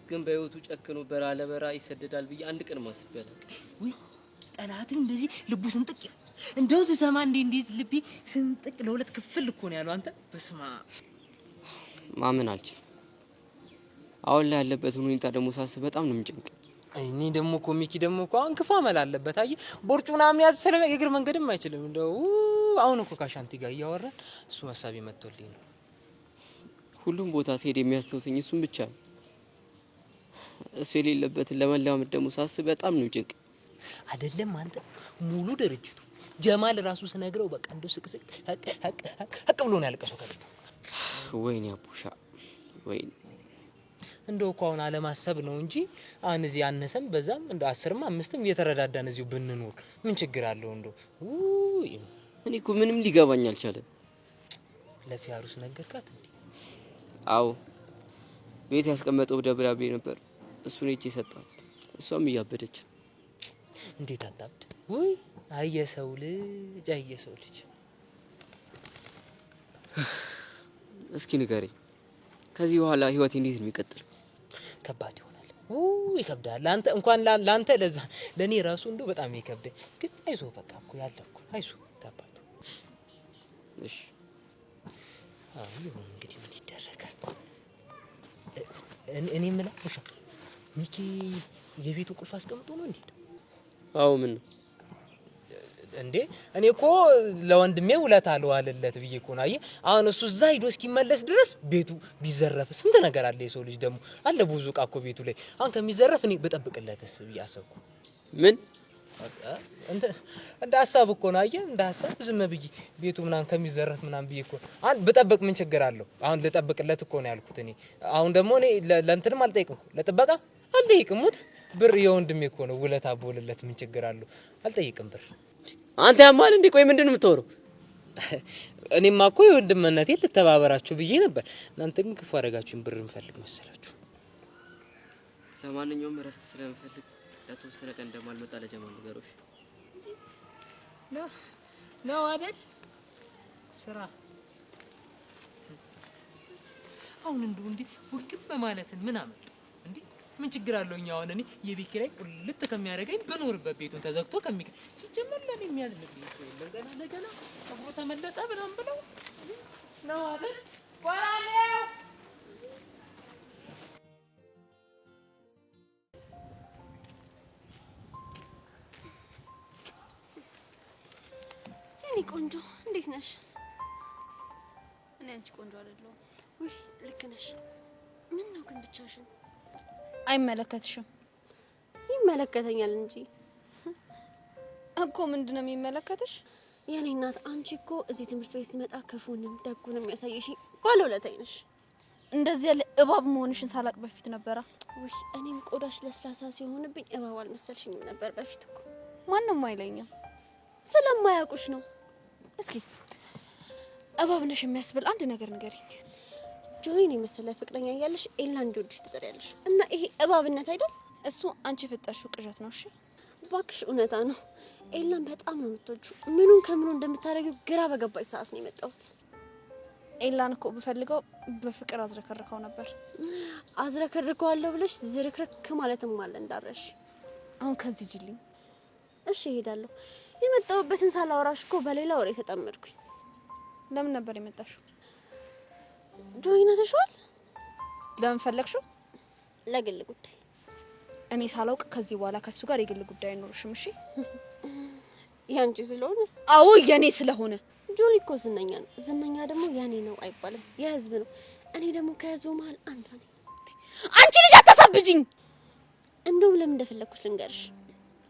ግን በህይወቱ ጨክኖ በራ ለበራ ይሰደዳል ብዬ አንድ ቀን ማስቤ አላውቅም። ውይ ጠላትን እንደዚህ ልቡ ስንጥቅ እንደው ስሰማ እንዴት ልቤ ስንጥቅ ለሁለት ክፍል እኮ ነው ያለው። አንተ በስማ ማመን አልችልም። አሁን ላይ ያለበትን ሁኔታ ደግሞ ሳስብ በጣም ነው የሚጨንቀኝ። እኔ ደግሞ እኮ ሚኪ ደግሞ እኮ አሁን ክፉ አመል አለበት። አየህ ቦርጩ ምናምን ያዝ ሰለበ የእግር መንገድም አይችልም። እንደው አሁን እኮ ካሻንቲ ጋር እያወራን እሱ ሀሳብ መጥቶልኝ ነው። ሁሉም ቦታ ሲሄድ የሚያስታውሰኝ እሱን ብቻ ነው። እሱ የሌለበትን ለመላመድ ደግሞ ሳስብ በጣም ነው ጭንቅ። አይደለም አንተ ሙሉ ድርጅቱ ጀማል ራሱ ስነግረው በቃ እንደው ስቅስቅ ሀቅ ብሎ ነው ያለቀሰው ከቤት። ወይኔ አቡሻ ወይኔ። እንደው እኮ አሁን አለማሰብ ነው እንጂ አሁን እዚህ አነሰም በዛም እንደ 10ም 5ም እየተረዳዳን እዚሁ ብንኖር ምን ችግር አለው? እንደው እኔ እኮ ምንም ሊገባኝ አልቻለም። ለፊያሩስ ነገርካት እንዴ? አዎ ቤት ያስቀመጠው ደብዳቤ ነበር፣ እሱን እቺ ሰጣት። እሷም እያበደች። እንዴት አታብድ? ወይ አየሰው ልጅ አየሰው ልጅ። እስኪ ንገረኝ ከዚህ በኋላ ህይወቴ እንዴት ነው የሚቀጥለው? ከባድ ይሆናል። ይከብዳል። አንተ እንኳን ላንተ ለዛ ለኔ ራሱ እንደው በጣም ይከብዳል። ግን አይዞ በቃ እኮ ያለኩ አይዞ ታባቱ። እሺ አሁን እንግዲህ ምን ይደረጋል? እኔ የምለው ውሻ ሚኪ የቤቱ ቁልፍ አስቀምጦ ነው እንዴ? አዎ ምን ነው እንዴ? እኔ እኮ ለወንድሜ ውለታ አልዋለለት ብዬ እኮ ነው። አየህ አሁን እሱ እዛ ሂዶ እስኪመለስ ድረስ ቤቱ ቢዘረፍ ስንት ነገር አለ። የሰው ልጅ ደግሞ አለ ብዙ ዕቃ እኮ ቤቱ ላይ። አሁን ከሚዘረፍ እኔ ብጠብቅለትስ ብዬ አሰብኩ። ምን እንደ ሀሳብ እኮ ነው። አየህ እንደ ሀሳብ ዝም ብዬ ቤቱ ምናምን ከሚዘረፍ ምናምን ብዬ እኮ አሁን ብጠብቅ ምን ችግር አለው? አሁን ልጠብቅለት እኮ ነው ያልኩት እኔ። አሁን ደግሞ እኔ ለእንትንም አልጠይቅም፣ ለጥበቃ አልጠይቅም። ሙት ብር የወንድሜ እኮ ነው፣ ውለታ ቦልለት ምን ችግር አለው? አልጠይቅም ብር። አንተ ያማል እንዴ? ቆይ ምንድን ነው የምትወረው? እኔማ እኮ የወንድምነቴ ልተባበራችሁ ብዬ ነበር። እናንተ ግን ክፉ አደረጋችሁኝ። ብር እንፈልግ መሰላችሁ። ለማንኛውም እረፍት ስለምፈልግ ለተወሰነ ቀን እንደማልመጣ ለጀማል ንገሮሽ። ነው አይደል? ስራ አሁን እንዴ ውልቅም በማለትን ምን አመጣ እንዴ? ምን ችግር አለው? እኛ አሁን እኔ የቤት ኪራይ ቁልጥ ከሚያደርገኝ በኖርበት ቤቱን ተዘግቶ ሲጀመር ለኔ የሚያዝልብኝ የለም። ገና ጸጉሩ ተመለጠ ምናምን ብለው ነው አይደል? ቆራሌው እኔ ቆንጆ እንዴት ነሽ? እኔ አንቺ ቆንጆ አይደለሁ። ውይ ልክ ነሽ። ምን ነው ግን ብቻሽን? አይመለከትሽም። ይመለከተኛል እንጂ እኮ። ምንድነው የሚመለከትሽ? የኔ እናት አንቺ እኮ እዚህ ትምህርት ቤት ሲመጣ ክፉንም ደጉንም ያሳየሽ ባለውለታዬ ነሽ። እንደዚህ ያለ እባብ መሆንሽን ሳላቅ በፊት ነበራ። ውይ እኔም ቆዳሽ ለስላሳ ሲሆንብኝ እባብ አልመሰልሽኝም ነበር በፊት እኮ። ማንንም አይለኝም፣ ስለማያውቁሽ ነው። እስኪ እባብ ነሽ የሚያስብል አንድ ነገር ንገሪኝ። ጆኒን የመሰለ ፍቅረኛ እያለሽ ኤላ እንዲወድሽ ትጠሪያለሽ እና ይሄ እባብነት አይደል? እሱ አንቺ የፈጠርሽው ቅዠት ነው። እሺ እባክሽ እውነታ ነው። ኤላን በጣም ነው የምትወጂው። ምኑን ከምኑ እንደምታረጊው ግራ በገባሽ ሰዓት ነው የመጣሁት። ኤላን እኮ ብፈልገው በፍቅር አዝረከርከው ነበር። አዝረከርከዋለሁ ብለሽ ዝርክርክ ማለትም አለ እንዳረሽ። አሁን ከዚህ ጅልኝ። እሺ እሄዳለሁ። የመጣሁበትን ሳላወራሽ እኮ በሌላ ወሬ ተጠመድኩኝ። ለምን ነበር የመጣሽው? ጆይና ተሻል። ለምን ፈለግሽው? ለግል ጉዳይ። እኔ ሳላውቅ ከዚህ በኋላ ከሱ ጋር የግል ጉዳይ አይኖርሽም። እሺ ያንቺ ስለሆነ? አዎ የኔ ስለሆነ። ጆኒ እኮ ዝነኛ ነው። ዝነኛ ደግሞ የኔ ነው አይባልም፣ የህዝብ ነው። እኔ ደግሞ ከህዝቡ መሀል አንዷ ነኝ። አንቺ ልጅ አታሳብጂኝ። እንደውም ለምን እንደፈለኩት ልንገርሽ።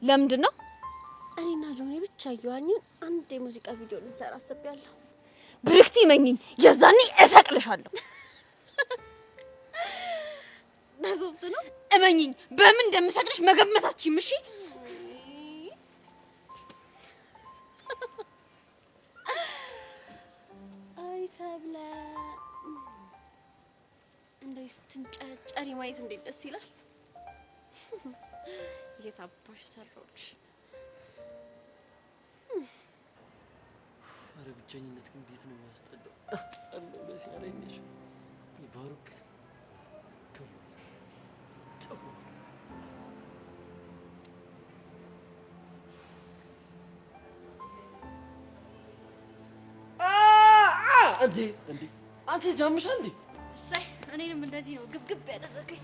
ለምንድን ነው? እኔና ጆኒ ብቻ እየዋኘን አንድ የሙዚቃ ቪዲዮ ልንሰራ አስቤያለሁ። ብርክቲ መኝኝ፣ የዛኔ እሰቅልሻለሁ። በሶፍት ነው እመኝኝ። በምን እንደምሰቅልሽ መገመታችሁም። እሺ አይ ሰብለ እንደዚህ ስትንጨረጨሪ ማየት እንዴት ደስ ይላል። የታባሽ ሰራዎች። ኧረ ብቸኝነት ግን እንዴት ነው የሚያስጠላው። አለው ለሲያረኝሽ ባሩክ እንዴ አንቺ ጃምሻ እንዴ? እሰይ እኔንም እንደዚህ ነው ግብግብ ያደረገኝ።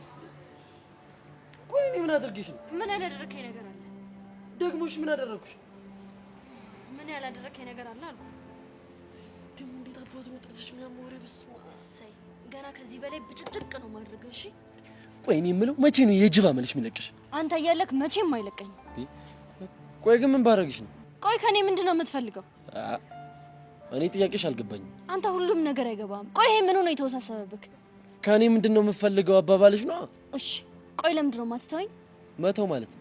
ቆይ እኔ ምን አደረግሽ ነው? ምን ያላደረከኝ ነገር አለ? ደግሞሽ ምን አደረግኩሽ? ምን ያላደረከኝ ነገር አለ አሉ። ደግሞ እንዴት አባቱ ነው ጥርስሽ ምናምን ወሬ በስማ። እሰይ ገና ከዚህ በላይ ብጭቅጭቅ ነው ማድረግ። እሺ ቆይ እኔ የምለው መቼ ነው የጅብ አመልሽ የሚለቅሽ? አንተ እያለክ መቼም አይለቀኝ። ቆይ ግን ምን ባረግሽ ነው? ቆይ ከኔ ምንድነው የምትፈልገው? እኔ ጥያቄሽ አልገባኝም። አንተ ሁሉም ነገር አይገባም። ቆይ ይሄ ምን ሆነ የተወሳሰበብክ? ከኔ ምንድነው የምፈልገው አባባልሽ ነው? እሺ ቆይ ለምንድነው ማትተወኝ? መተው ማለት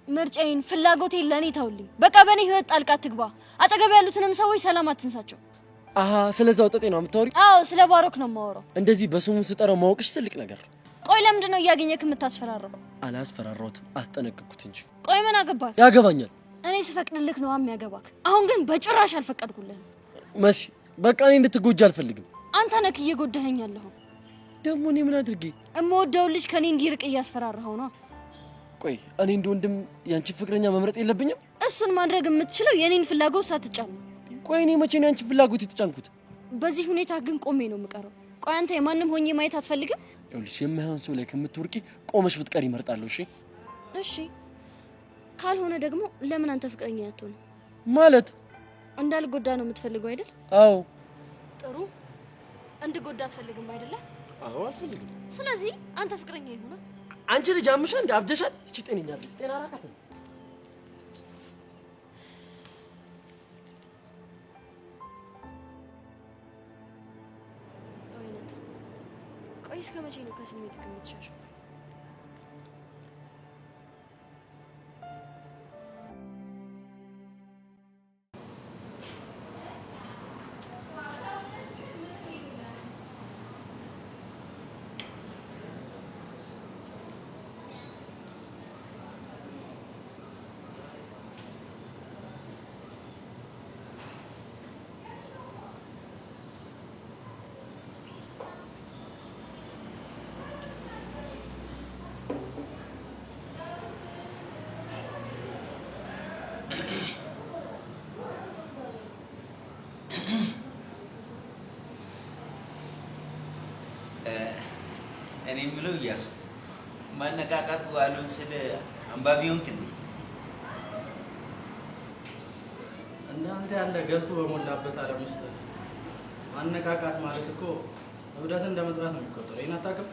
ምርጫዬን ፍላጎቴን ለኔ ተውልኝ። በቃ በኔ ህይወት ጣልቃ ትግባ። አጠገብ ያሉትንም ሰዎች ሰላም አትንሳቸው። አሃ ስለዛው ጠጤ ነው የምታወሪው? አዎ ስለ ባሮክ ነው የማወራው። እንደዚህ በስሙ ስጠራው ማወቅሽ ትልቅ ነገር። ቆይ ለምንድነው እያገኘክ የምታስፈራራው? አላስፈራራሁትም፣ አስጠነቅኩት እንጂ። ቆይ ምን አገባክ? ያገባኛል። እኔ ስፈቅድልክ ነው የሚያገባክ። አሁን ግን በጭራሽ አልፈቀድኩልህም። መሲ በቃ እኔ እንድትጎጂ አልፈልግም። አንተ ነክ እየጎዳኸኝ ያለኸው። ደግሞ እኔ ምን አድርጌ? እምወደው ልጅ ከኔ እንዲርቅ እያስፈራራኸው ነው። ቆይ እኔ እንደ ወንድም ያንቺን ፍቅረኛ መምረጥ የለብኝም? እሱን ማድረግ የምትችለው የኔን ፍላጎት ሳትጫን። ቆይ እኔ መቼ ነው ያንቺን ፍላጎት የተጫንኩት? በዚህ ሁኔታ ግን ቆሜ ነው የምቀረው። ቆይ አንተ የማንም ሆኜ ማየት አትፈልግም? ይኸውልሽ የማይሆን ሰው ላይ ከምትወርቂ ቆመሽ ብትቀር ይመርጣለሁ። እሺ እሺ። ካልሆነ ደግሞ ለምን አንተ ፍቅረኛ ያትሆን? ማለት እንዳልጎዳ ነው የምትፈልገው አይደል? አዎ። ጥሩ እንድጎዳ አትፈልግም አይደለ? አዎ አልፈልግም። ስለዚህ አንተ ፍቅረኛ ይሁን። አንቺ ልጅ አምሻ እንደ አብደሻል። እቺ ጤነኛ ልጅ ጤና ራቃት። ቆይ እስከ መቼ ነው ከስሜት የምትሻሸው? እኔ የምለው እያሱ ማነቃቃቱ አሉን ስለ አንባቢውን እንዴ? እናንተ ያለ ገልቱ በሞላበት ዓለም ውስጥ ማነቃቃት ማለት እኮ እብደትን እንደመጥራት ነው የሚቆጠረው። ይሄን አታውቅም?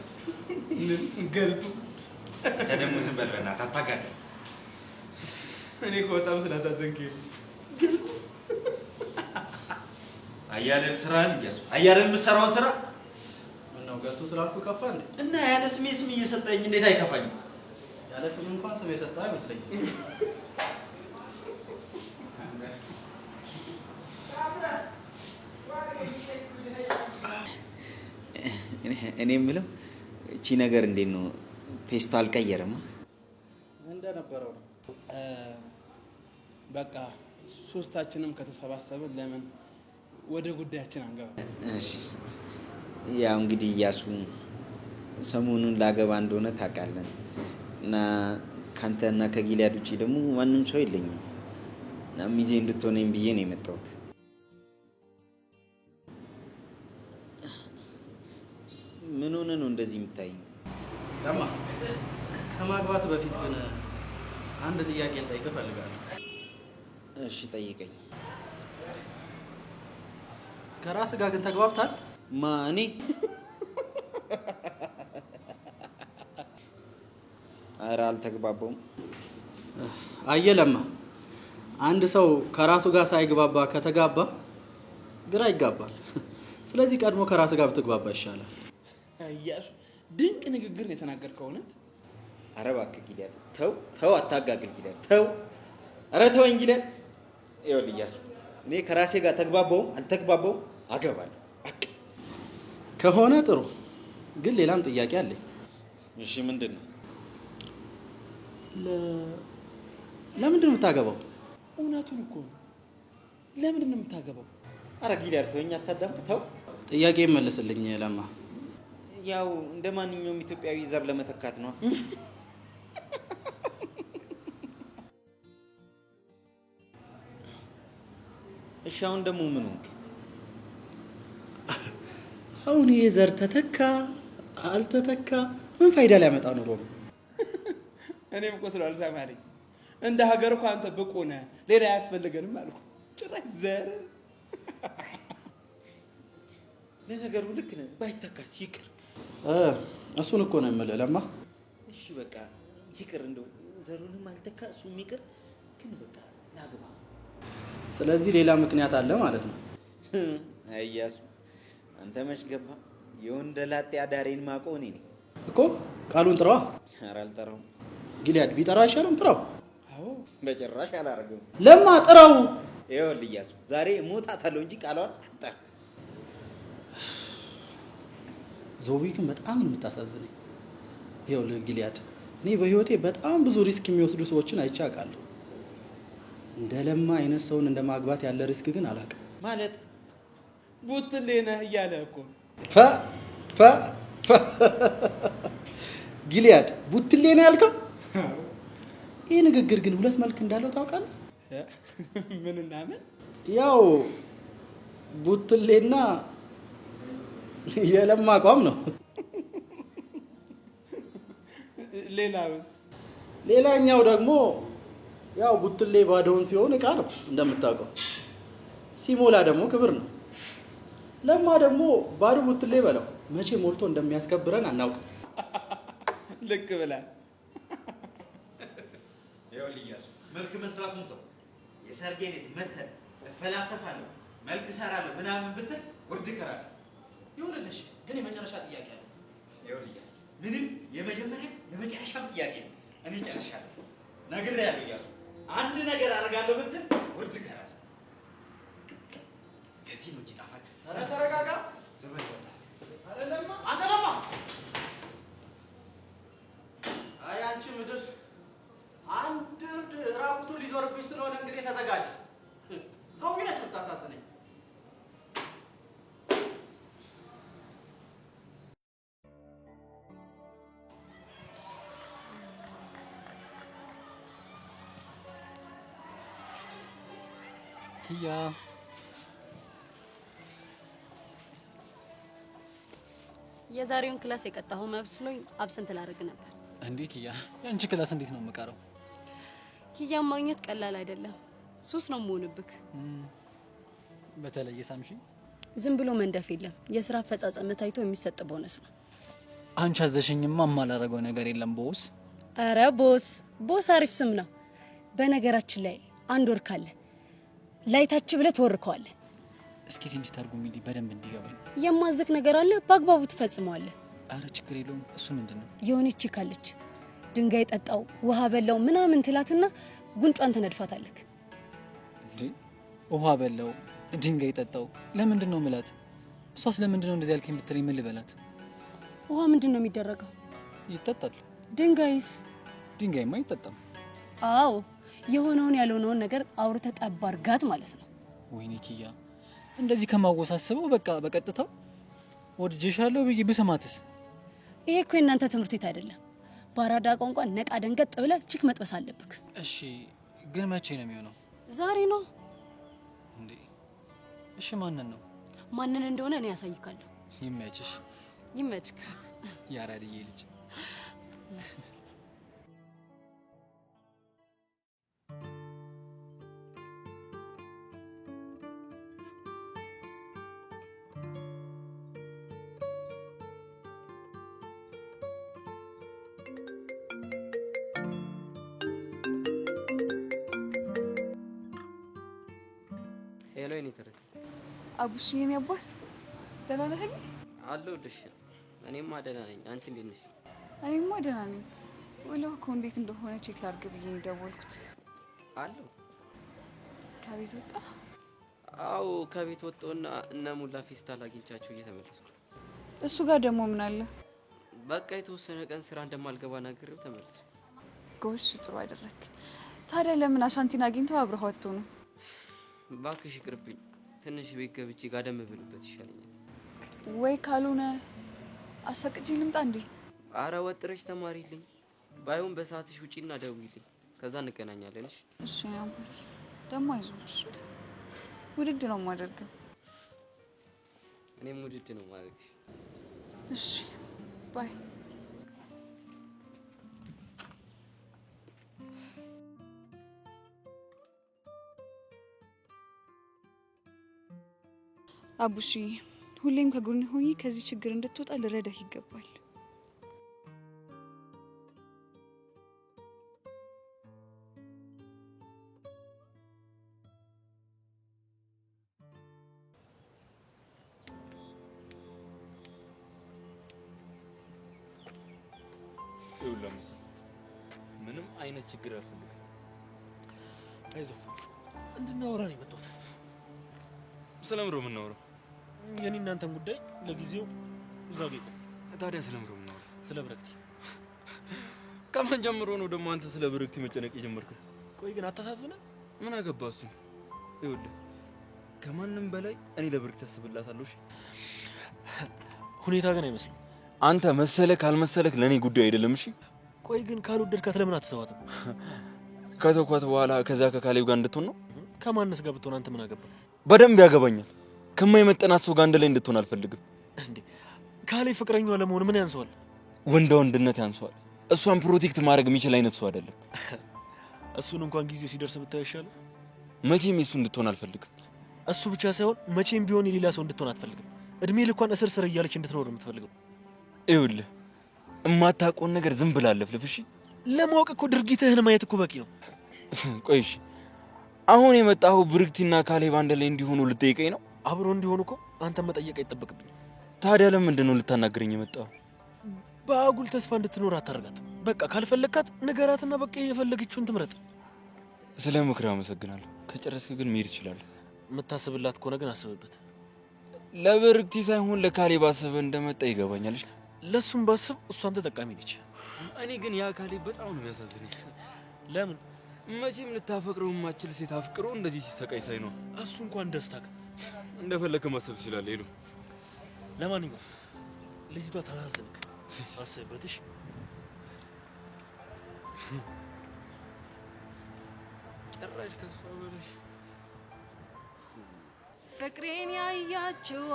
ገልቱ ተደሙ ዝም በል በእናትህ አታጋድ። እኔ እኮ በጣም ስላሳዘንከኝ ገልቱ አያሌል ስራን እያሱ አያሌል የምትሰራውን ስራ ነው ገልቱ ስላልኩ ከፋ እንዴ? እና ያለ ስሜ ስም እየሰጠኝ እንዴት አይከፋኝም? ያለ ስም እንኳን ስም የሰጠህ አይመስለኝም። እኔ የምለው እቺ ነገር እንዴት ነው ፔስቱ አልቀየረም? እንደነበረው ነው። በቃ ሶስታችንም ከተሰባሰብን ለምን ወደ ጉዳያችን አንገባ? እሺ ያው እንግዲህ እያሱ ሰሞኑን ላገባ እንደሆነ ታውቃለህ እና ካንተና ከጊልያድ ውጪ ደግሞ ማንም ሰው የለኝም እና ሚዜ እንድትሆነኝ ብዬ ነው የመጣሁት። ምን ሆነ ነው እንደዚህ የምታይኝ? ለማ ከማግባት በፊት ግን አንድ ጥያቄ ልጠይቅህ እፈልጋለሁ። እሺ ጠይቀኝ። ከራስህ ጋር ግን ተግባብታል? ማ እኔ? ኧረ አልተግባባውም። አየህ ለማ፣ አንድ ሰው ከራሱ ጋር ሳይግባባ ከተጋባ ግራ ይጋባል። ስለዚህ ቀድሞ ከራስ ጋር ብትግባባ ይሻላል። እያሱ ድንቅ ንግግር ነው የተናገርከው። እውነት? ኧረ እባክህ ጊልያድ ተው ተው፣ አታጋግል ጊልያድ ተው። ኧረ ተወኝ ጊልያድ። ይኸውልህ እያሱ እኔ ከራሴ ጋር ተግባባውም አልተግባባውም አገባለሁ። ከሆነ ጥሩ፣ ግን ሌላም ጥያቄ አለኝ። እሺ ምንድን ነው? ለምንድን ነው የምታገባው? እውነቱን እኮ ነው። ለምንድን ነው የምታገባው? ኧረ ጊልያድ ተወኝ፣ አታዳምጥ ተው። ጥያቄ ይመልስልኝ ለማ። ያው እንደ ማንኛውም ኢትዮጵያዊ ዘር ለመተካት ነው። እሺ አሁን ደግሞ ምን ሆንክ? አሁን ይሄ ዘር ተተካ አልተተካ ምን ፋይዳ ሊያመጣ ኖሮ ነው? እኔም እኮ ስላልሰማኸኝ እንደ ሀገር እኮ አንተ ብቁ ነህ፣ ሌላ አያስፈልገንም አልኩ። ጭራሽ ዘር። ለነገሩ ልክ ነህ፣ ባይተካስ ይቅር። እሱን እኮ ነው የምልህ ለማ። እሺ በቃ ይቅር፣ እንደው ዘሩንም አልተካ እሱም ይቅር። ግን በቃ ላግባ። ስለዚህ ሌላ ምክንያት አለ ማለት ነው። አያሱ አንተ መች ገባ? የወንደላጤ አዳሬን ማውቀው እኔ ነኝ እኮ። ቃሉን ጥራዋ። ኧረ አልጠራውም። ጊልያድ ቢጠራ አይሻልም? ጥራው። አዎ በጭራሽ አላደርገውም። ለማ ጥራው። ይኸውልህ እያሱ ዛሬ እሞታታለሁ እንጂ ቃሏን አልጠራም። ዞቢ ግን በጣም ነው የምታሳዝነኝ። ይኸውልህ ጊልያድ፣ እኔ በህይወቴ በጣም ብዙ ሪስክ የሚወስዱ ሰዎችን አይቼ አውቃለሁ። እንደ ለማ አይነት ሰውን እንደ ማግባት ያለ ሪስክ ግን አላውቅም። ማለት ቡትሌ ነህ እያለ እኮ ፈ ፈ ፈ ጊልያድ ቡትሌ ነው ያልከው? ይህ ንግግር ግን ሁለት መልክ እንዳለው ታውቃለህ? ምንና ምን? ያው ቡትሌና የለማ አቋም ነው። ሌላውስ? ሌላኛው ደግሞ ያው ቡትሌ ባዶውን ሲሆን እቃ ነው እንደምታውቀው፣ ሲሞላ ደግሞ ክብር ነው። ለማ ደግሞ ባዶ ቡትሌ በለው መቼ ሞልቶ እንደሚያስከብረን አናውቅም። ልክ ብለህ ይኸውልህ እያሱ መልክ መስራቱን ተው። የሰርጌ ዕለት መተህ እፈላሰፋለሁ መልክ እሰራለሁ ምናምን ብትል ውርድ ከራስህ ይሁንልሽ። ግን የመጨረሻ ጥያቄ አለ። ይኸውልህ እያሱ ምንም የመጀመሪያ የመጨረሻም ጥያቄ ነው። እኔ ጨርሻለሁ፣ ነግሬሃለሁ እያሱ። አንድ ነገር አደርጋለሁ ብትል ውርድ ከራስህ። ከዚህ ነው እንጂ ጣፋጭ። ኧረ ተረጋጋ። ዘመድ ይወጣል። ኧረ ለማ አንተ ለማ። አይ አንቺ ምድር አንድ ራቁቱ ሊዞርብሽ ስለሆነ እንግዲህ ተዘጋጅ። ዞቢ ነች የምታሳዝነኝ። ኪያ የዛሬውን ክላስ የቀጣሁ መስሎኝ አብሰንት ላደርግ ነበር። እንዴ ኪያ፣ የአንቺ ክላስ እንዴት ነው የምቀረው? ኪያን ማግኘት ቀላል አይደለም። ሱስ ነው የምሆንብክ። በተለይ ሳምሺ ዝም ብሎ መንደፍ የለም። የስራ አፈጻጸም ታይቶ የሚሰጥ ቦነስ ነው። አንቺ አዘሽኝማ የማላደርገው ነገር የለም ቦስ። አረ ቦስ አሪፍ ስም ነው። በነገራችን ላይ አንድ ወር ካለ ላይታች ብለህ ትወርከዋለህ። እስኪ ትንሽ ተርጉሚልኝ በደንብ እንዲገባኝ። የማዝክ ነገር አለ፣ በአግባቡ ትፈጽመዋለህ። አረ ችግር የለውም። እሱ ምንድነው? የሆነች ካለች ድንጋይ ጠጣው ውሃ በላው ምናምን ትላትና ጉንጯን ትነድፋታለህ። እንዴ ውሃ በላው ድንጋይ ጠጣው ለምንድን ነው ምላት? እሷስ ለምንድን ነው እንደዚህ ያልከኝ ብትለኝ ምን ልበላት? ውሃ ምንድን ነው የሚደረገው? ይጠጣል። ድንጋይስ? ድንጋይማ አይጠጣም። አዎ የሆነውን ያልሆነውን ነገር አውርተህ ጠብ አድርጋት ማለት ነው። ወይኔ ኪያ፣ እንደዚህ ከማወሳስበው በቃ በቀጥታው ወድጄሻለሁ ብዬ ብሰማትስ? ይሄ እኮ የእናንተ ትምህርት ቤት አይደለም። በአራዳ ቋንቋ ነቃ ደንገጥ ብለህ ቺክ መጥበስ አለብክ። እሺ ግን መቼ ነው የሚሆነው? ዛሬ ነው እንዴ? እሺ ማንን ነው? ማንን እንደሆነ እኔ ያሳይካለሁ። ይመችሽ። ይመችክ ያራድዬ ልጅ። ሄሎ የኔ ትርት አቡሽ፣ የኔ አባት ደህና ነህ? አለሁልሽ። እኔማ ደህና ነኝ። አንቺ እንዴት ነሽ? እኔማ ደህና ነኝ። ውሎህ እኮ እንዴት እንደሆነ ቼክ ላድርግ ብዬ ነው የደወልኩት። አለሁ። ከቤት ወጣ? አዎ ከቤት ወጣሁና እነ ሙላ ፌስታል አግኝቻቸው እየተመለስኩ። እሱ ጋር ደግሞ ምን አለ? በቃ የተወሰነ ቀን ስራ እንደማልገባ ነግሬው ተመለስኩ። ጎሽ፣ ጥሩ አደረክ። ታዲያ ለምን አሻንቲን አግኝተው አብረው ወጥተው ነው? እባክሽ ይቅርብኝ። ትንሽ ቤት ገብቼ ጋደም ብልበት ይሻለኛል። ወይ ካልሆነ አሳቅጂ ልምጣ እንዴ? አረ ወጥረሽ ተማሪልኝ። ባይሆን በሰዓትሽ ውጪና ደውይልኝ። ከዛ እንገናኛለን። እሺ አባት ደግሞ አይዞሽ። ውድድ ነው የማደርገው። እኔም ውድድ ነው ማድረግ። እሺ ባይ። አቡሺ ሁሌም ከጎን ሆኜ ከዚህ ችግር እንድትወጣ ልረዳህ ይገባል። ይውላምስ ምንም አይነት ችግር አልፈልግም። አይዞህ እንድናወራ ነው የመጣሁት። ስለምሮ የምናወራው የኔ እናንተን ጉዳይ ለጊዜው እዛ ጌጥ። ታዲያ ስለምሮ የምናወራው ስለ ብረክቲ። ከማን ጀምሮ ነው ደግሞ አንተ ስለ ብረክቲ መጨነቅ የጀመርከው? ቆይ ግን አታሳዝነን? ምን አገባ እሱ? ይኸውልህ ከማንም በላይ እኔ ለብረክቲ አስብላታለሁ። እሺ ሁኔታ ግን አይመስልም። አንተ መሰለህ ካልመሰለህ ለኔ ጉዳይ አይደለም። እሺ ቆይ ግን ካልወደድካት ለምን አትተዋትም? ከተኳት በኋላ ከዛ ከካሌብ ጋር እንድትሆን ነው። ከማንስ ጋር ብትሆን አንተ ምን አገባ? በደንብ ያገባኛል። ከማይመጠናት ሰው ጋር አንድ ላይ እንድትሆን አልፈልግም። እንዴ ካሌብ ፍቅረኛዋ ለመሆን ምን ያንሰዋል? ወንዳ ወንድነት ያንሰዋል። እሷን ፕሮቴክት ማድረግ የሚችል አይነት ሰው አይደለም። እሱን እንኳን ጊዜው ሲደርስ ብታየው ይሻላል። መቼም እሱ እንድትሆን አልፈልግም። እሱ ብቻ ሳይሆን መቼም ቢሆን የሌላ ሰው እንድትሆን አትፈልግም። እድሜ ልኳን እስር ስር እያለች እንድትኖር የምትፈልገው። ይኸውልህ እማታውቀውን ነገር ዝም ብለህ አለፍልፍ። እሺ ለማወቅ እኮ ድርጊትህን ማየት እኮ በቂ ነው። ቆይ እሺ አሁን የመጣኸው ብርክቲና ካሌብ አንድ ላይ እንዲሆኑ ልጠይቀኝ ነው? አብሮ እንዲሆኑ እኮ አንተም መጠየቅ አይጠበቅብኝ። ታዲያ ለምንድን ነው ልታናግረኝ የመጣኸው? በአጉል ተስፋ እንድትኖር አታርጋት። በቃ ካልፈለግካት ንገራትና በቃ የፈለገችውን ትምረጥ። ስለ ምክር አመሰግናለሁ። ከጨረስክ ግን መሄድ ትችላለህ። የምታስብላት ከሆነ ግን አስብበት። ለብርክቲ ሳይሆን ለካሌብ አስበህ እንደመጣ ይገባኛል። ለሱም ባስብ እሷም ተጠቃሚ ነች። እኔ ግን ያ ካሌብ በጣም ነው የሚያሳዝነኝ። ለምን? መቼም ልታፈቅረው የማትችል ሴት አፍቅሮ እንደዚህ ሲሰቃይ ሳይ ነው። እሱ እንኳን ደስታ እንደፈለክ ማሰብ ትችላለህ። ሄሎ ለማንኛውም ልጅቷ ታሳዝንክ፣ አስብበትሽ። ጭራሽ ከሷ በላይ ፍቅሬን ያያችሁ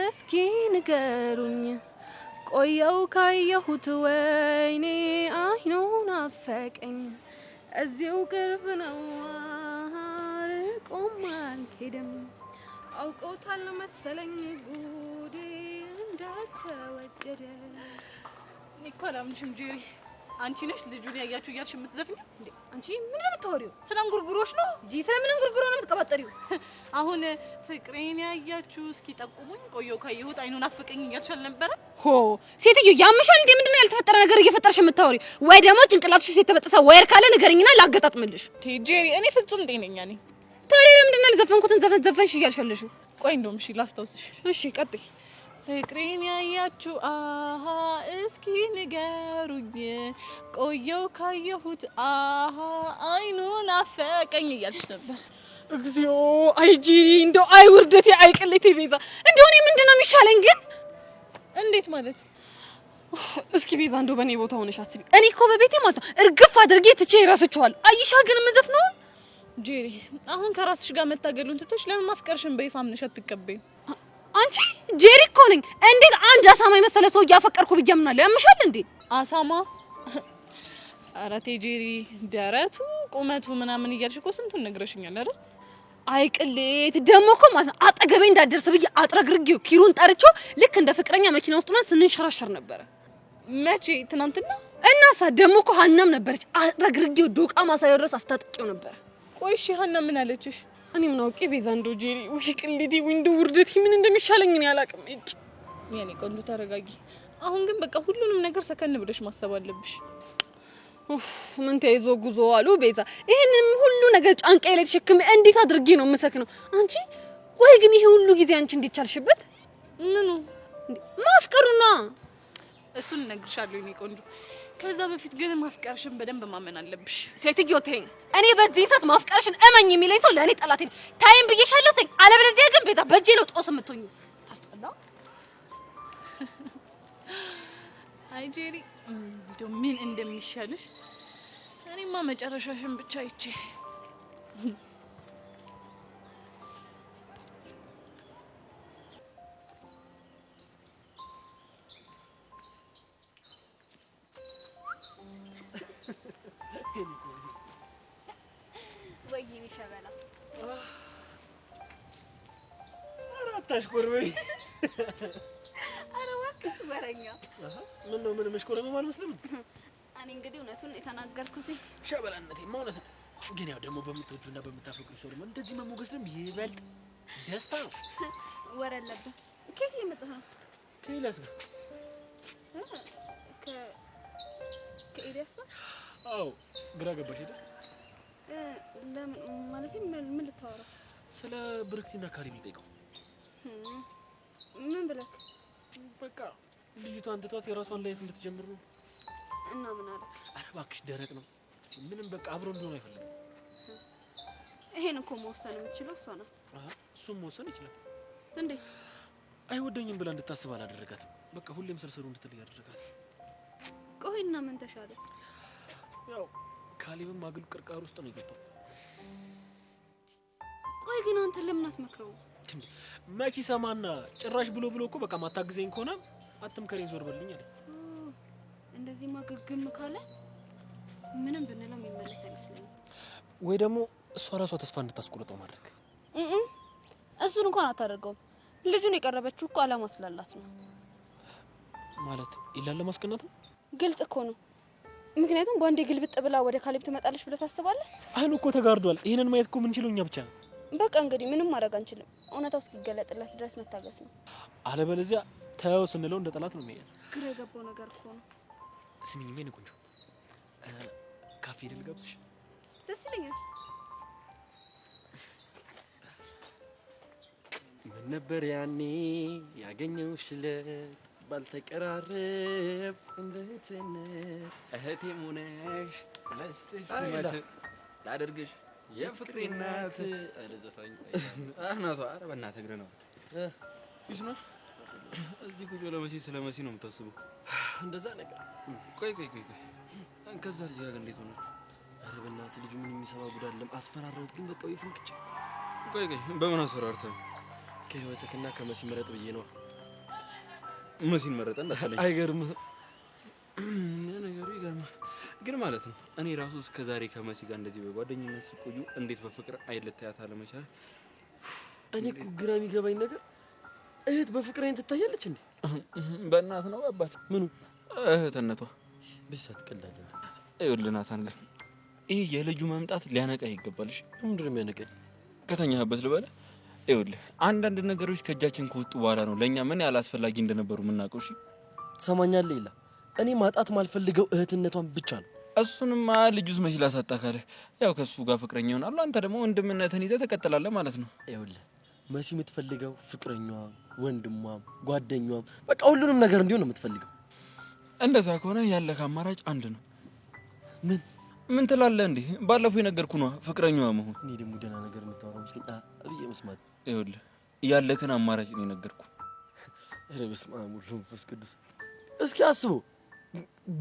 እስኪ ንገሩኝ፣ ቆየው ካየሁት ወይኔ አይኑን አፈቀኝ። እዚው ቅርብ ነው ርቆም አልሄድም፣ አውቀውታል መሰለኝ ጉዴ እንደተወደደ። እኔ እኮ አላምንሽም ጄሪ። አንቺ ነሽ ልጁን ያያችሁ እያልሽ የምትዘፍኝ እንዴ? አንቺ ምን የምታወሪው? ስለ እንጉርጉሮሽ ነው እንጂ ስለምን እንጉርጉሮ ነው የምትቀባጠሪው? አሁን ፍቅሬን ያያችሁ እስኪ ጠቁሙኝ፣ ቆየው ካየሁት አይኑን አፈቀኝ እያልሽ አልነበረ? ሆ ሴትዮ ያምሻል እንዴ? ምንድነው ያልተፈጠረ ነገር እየፈጠርሽ የምታወሪው? ወይ ደግሞ ጭንቅላትሽ ውስጥ የተበጠሰ ዋየር ካለ ንገረኝና ላገጣጥምልሽ። ጄሪ እኔ ፍጹም ጤነኛ ነኝ። ታዲያ ለምንድነው ያልዘፈንኩትን ዘፈን ዘፈንሽ እያልሻለሽው? ቆይ እንደውም እሺ ላስታውስሽ። እሺ ቀጥይ። ፍቅሬን ያያችሁ አሃ እስኪ ንገሩኝ፣ ቆየው ካየሁት አሃ አይኑን አፈቀኝ እያልሽ ነበር። እግዚኦ አይ ጄሪ፣ እንደው አይ ውርደቴ፣ አይ ቅሌቴ ቤዛ፣ እንደው እኔ ምንድነው የሚሻለኝ ግን? እንዴት ማለት? እስኪ ቤዛ እንደው በእኔ ቦታ ሆነሽ አስቢ። እኔ እኮ በቤቴ ማለት ነው እርግፍ አድርጌ ትቼ እረስቸዋለሁ። አይሻ ግን የምዘፍነው ጄሪ፣ አሁን ከራስሽ ጋር መታገሉን ትተሽ ለምን ማፍቀርሽን በይፋ አምነሽ አትቀበይም? አንቺ ጄሪ እኮ ነኝ። እንዴት አንድ አሳማ የመሰለ ሰው እያፈቀርኩ ብዬ አምናለሁ? ያምሻል እንዴ? አሳማ? ኧረ ተይ ጄሪ፣ ደረቱ ቁመቱ ምናምን እያልሽ እኮ ስንቱን ነግረሽኛል አይደል? አይ ቅሌት ደግሞ እኮ ማለት ነው አጠገቤ እንዳደርስ ብዬ አጥረግርጌው ኪሩን ጠርቼው ልክ እንደ ፍቅረኛ መኪና ውስጥ ሆነን ስንንሸራሸር ነበረ። መቼ? ትናንትና? እናሳ ደግሞ እኮ ሀናም ነበረች። አጥረግርጌው ዶቃ ማሳየው ድረስ አስታጥቄው ነበረ። ቆይ እሺ ሀና ምን አለችሽ? እኔ ምን አውቄ ቤዛ፣ እንደው ጄሪ ወይ ቅሌቴ ወይ እንደው ውርደቴ ምን እንደሚሻለኝ እኔ አላውቅም። እጭ የኔ ቆንጆ ተረጋጊ። አሁን ግን በቃ ሁሉንም ነገር ሰከን ብለሽ ማሰብ አለብሽ። ምን ተይዞ ጉዞ አሉ ቤዛ። ይሄንን ሁሉ ነገር ጫንቃዬ ላይ ተሸክሜ እንዴት አድርጌ ነው የምሰክነው? አንቺ ወይ ግን ይሄ ሁሉ ጊዜ አንቺ እንዴት ቻልሽበት? ምኑ? ማፍቀሩና እሱን እነግርሻለሁ የኔ ቆንጆ። ከዛ በፊት ግን ማፍቀርሽን በደንብ ማመን አለብሽ። ሴትዮ ተይኝ። እኔ በዚህ ሰዓት ማፍቀርሽን እመኝ የሚለኝ ሰው ለእኔ ጠላቴ ነው። ታይም ብዬሻለሁ ተይኝ። አለበለዚያ ግን ቤዛ በእጄ ነው ጦስ የምትሆኚው። ታስጠላ። አይ ጄሪ እንደው ምን እንደሚሻልሽ እኔማ መጨረሻሽን ብቻ አይቼ ወይኔ ሸበላ አራታሽ ቆርበይ ኧረ እባክህ ወረኛ ምን ነው ምን መሽኮረመም አልመስልም እኔ እንግዲህ እውነቱን የተናገርኩት ሸበላነቴማ እውነት ነው ግን ያው ደግሞ በምትወዱና በምታፈቅሩ ሰው ደግሞ እንደዚህ መሞገስ ደግሞ ይበልጥ ደስታ ነው ወረለብህ ከየት የመጣህ ነው ከኤልያስ ጋር ከኤልያስ ጋር አዎ ግራ ገባሽ አይደል ለምን ማለት ምን ልታወራ ስለ ብርክቲና ካሪም ልጠይቀው ምን ብለህ በቃ ልጅቷን ትቷት የራሷን ላይፍ እንድትጀምር ነው እና ምን አለ ኧረ እባክሽ ደረቅ ነው ምንም በቃ አብሮ እንዲሆን አይፈልግም ይሄን እኮ መወሰን የምትችለው እሷ ናት እሱም መወሰን ይችላል እንዴት አይወደኝም ብላ እንድታስብ አላደረጋትም በቃ ሁሌም ስርስሩ እንድትል ያደረጋት ቆይና ምን ተሻለ ያው ካሌብም አግል ቅርቃር ውስጥ ነው የገባው ቆይ ግን አንተ ለምን አትመክረው መኪ ሰማና ጭራሽ ብሎ እኮ በቃ ማታግዘኝ ከሆነ አትምከረኝ ዞር በልኝ አለ እንደዚህ ማገግም ካለ ምንም ብንለው የሚመለስ አይመስለኝም ወይ ደግሞ እሷ ራሷ ተስፋ እንድታስቆርጠው ማድረግ እሱን እንኳን አታደርገውም ልጁን የቀረበችው እኮ አላማ ስላላት ነው ማለት ይላል ለማስቀናት ግልጽ እኮ ነው ምክንያቱም በአንዴ ግልብጥ ብላ ወደ ካሌብ ትመጣለች ብለህ ታስባለህ አይኑ እኮ ተጋርዷል ይሄንን ማየት እኮ ምን ችለው እኛ ብቻ ነው በቃ እንግዲህ ምንም ማድረግ አንችልም እውነታው እስኪገለጥለት ድረስ መታገስ ነው አለበለዚያ ታየው ስንለው እንደ ጠላት ነው የሚያየው ግራ የገባው ነገር እኮ ነው ስሚኝ ምን ቆንጆ ካፌ ድል ገብተሽ ደስ ይለኛል ምን ነበር ያኔ ያገኘውሽ ለት ባልተቀራረብ እንደትነት እህቴ ሙነሽ ላደርግሽ የፍቅሬ እናት አለዘፋኝ አናቷ ኧረ በእናትህ እግር ነው ይስማ እዚህ ቁጭ ለመሲ ስለመሲ ነው የምታስበው እንደዛ ነገር ቆይ ከዛ ልጅ ጋር እንዴት ሆነች ኧረ በእናትህ ልጁ ምን የሚሰማ ጉድ አይደለም አስፈራራሁት ግን በቃ ይፍንክች ቆይ በምን አስፈራርተህ ከህይወትክና ከመሲ መረጥ ብዬ ነው መሲን መረጠ እንዳለኝ አይገርምህ ነገሩ ይገርማል ግን ማለት ነው እኔ ራሱ እስከ ዛሬ ከመሲ ጋር እንደዚህ በጓደኝነት ሲቆዩ እንዴት በፍቅር አይለታያት አለመቻል እኔ እኮ ግራ የሚገባኝ ነገር እህት በፍቅር አይን ትታያለች እንዴ በእናት ነው አባት ምኑ እህትነቷ ቢሳት ቀላል ይኸውልህ ናታን ግን ይሄ የልጁ መምጣት ሊያነቃህ ይገባልሽ ምንድን ነው የሚያነቀኝ ከተኛህበት ልበለ ይኸውልህ አንዳንድ ነገሮች ከእጃችን ከወጡ በኋላ ነው ለእኛ ምን ያህል አስፈላጊ እንደነበሩ የምናውቀው እሺ ትሰማኛለህ ይላ እኔ ማጣት ማልፈልገው እህትነቷን ብቻ ነው እሱንማ ልጁስ መች ላሳጣ ካለ ያው ከሱ ጋር ፍቅረኛ ይሆናል አንተ ደግሞ ወንድምነትን ይዘህ ትቀጥላለህ ማለት ነው ይኸውልህ መሲ የምትፈልገው ፍቅረኛዋም ወንድሟም ጓደኛዋም በቃ ሁሉንም ነገር እንዲሆን ነው የምትፈልገው እንደዛ ከሆነ ያለህ አማራጭ አንድ ነው ምን ትላለህ እንዴ ባለፈው የነገርኩህ ነው ፍቅረኛዋ መሆን እኔ ደግሞ ደህና ነገር የምታወራው መስሎኝ አብዬ መስማት ይኸውልህ ያለህን አማራጭ ነው የነገርኩህ ኧረ በስመ አብ ወወልድ ወመንፈስ ቅዱስ እስኪ አስበው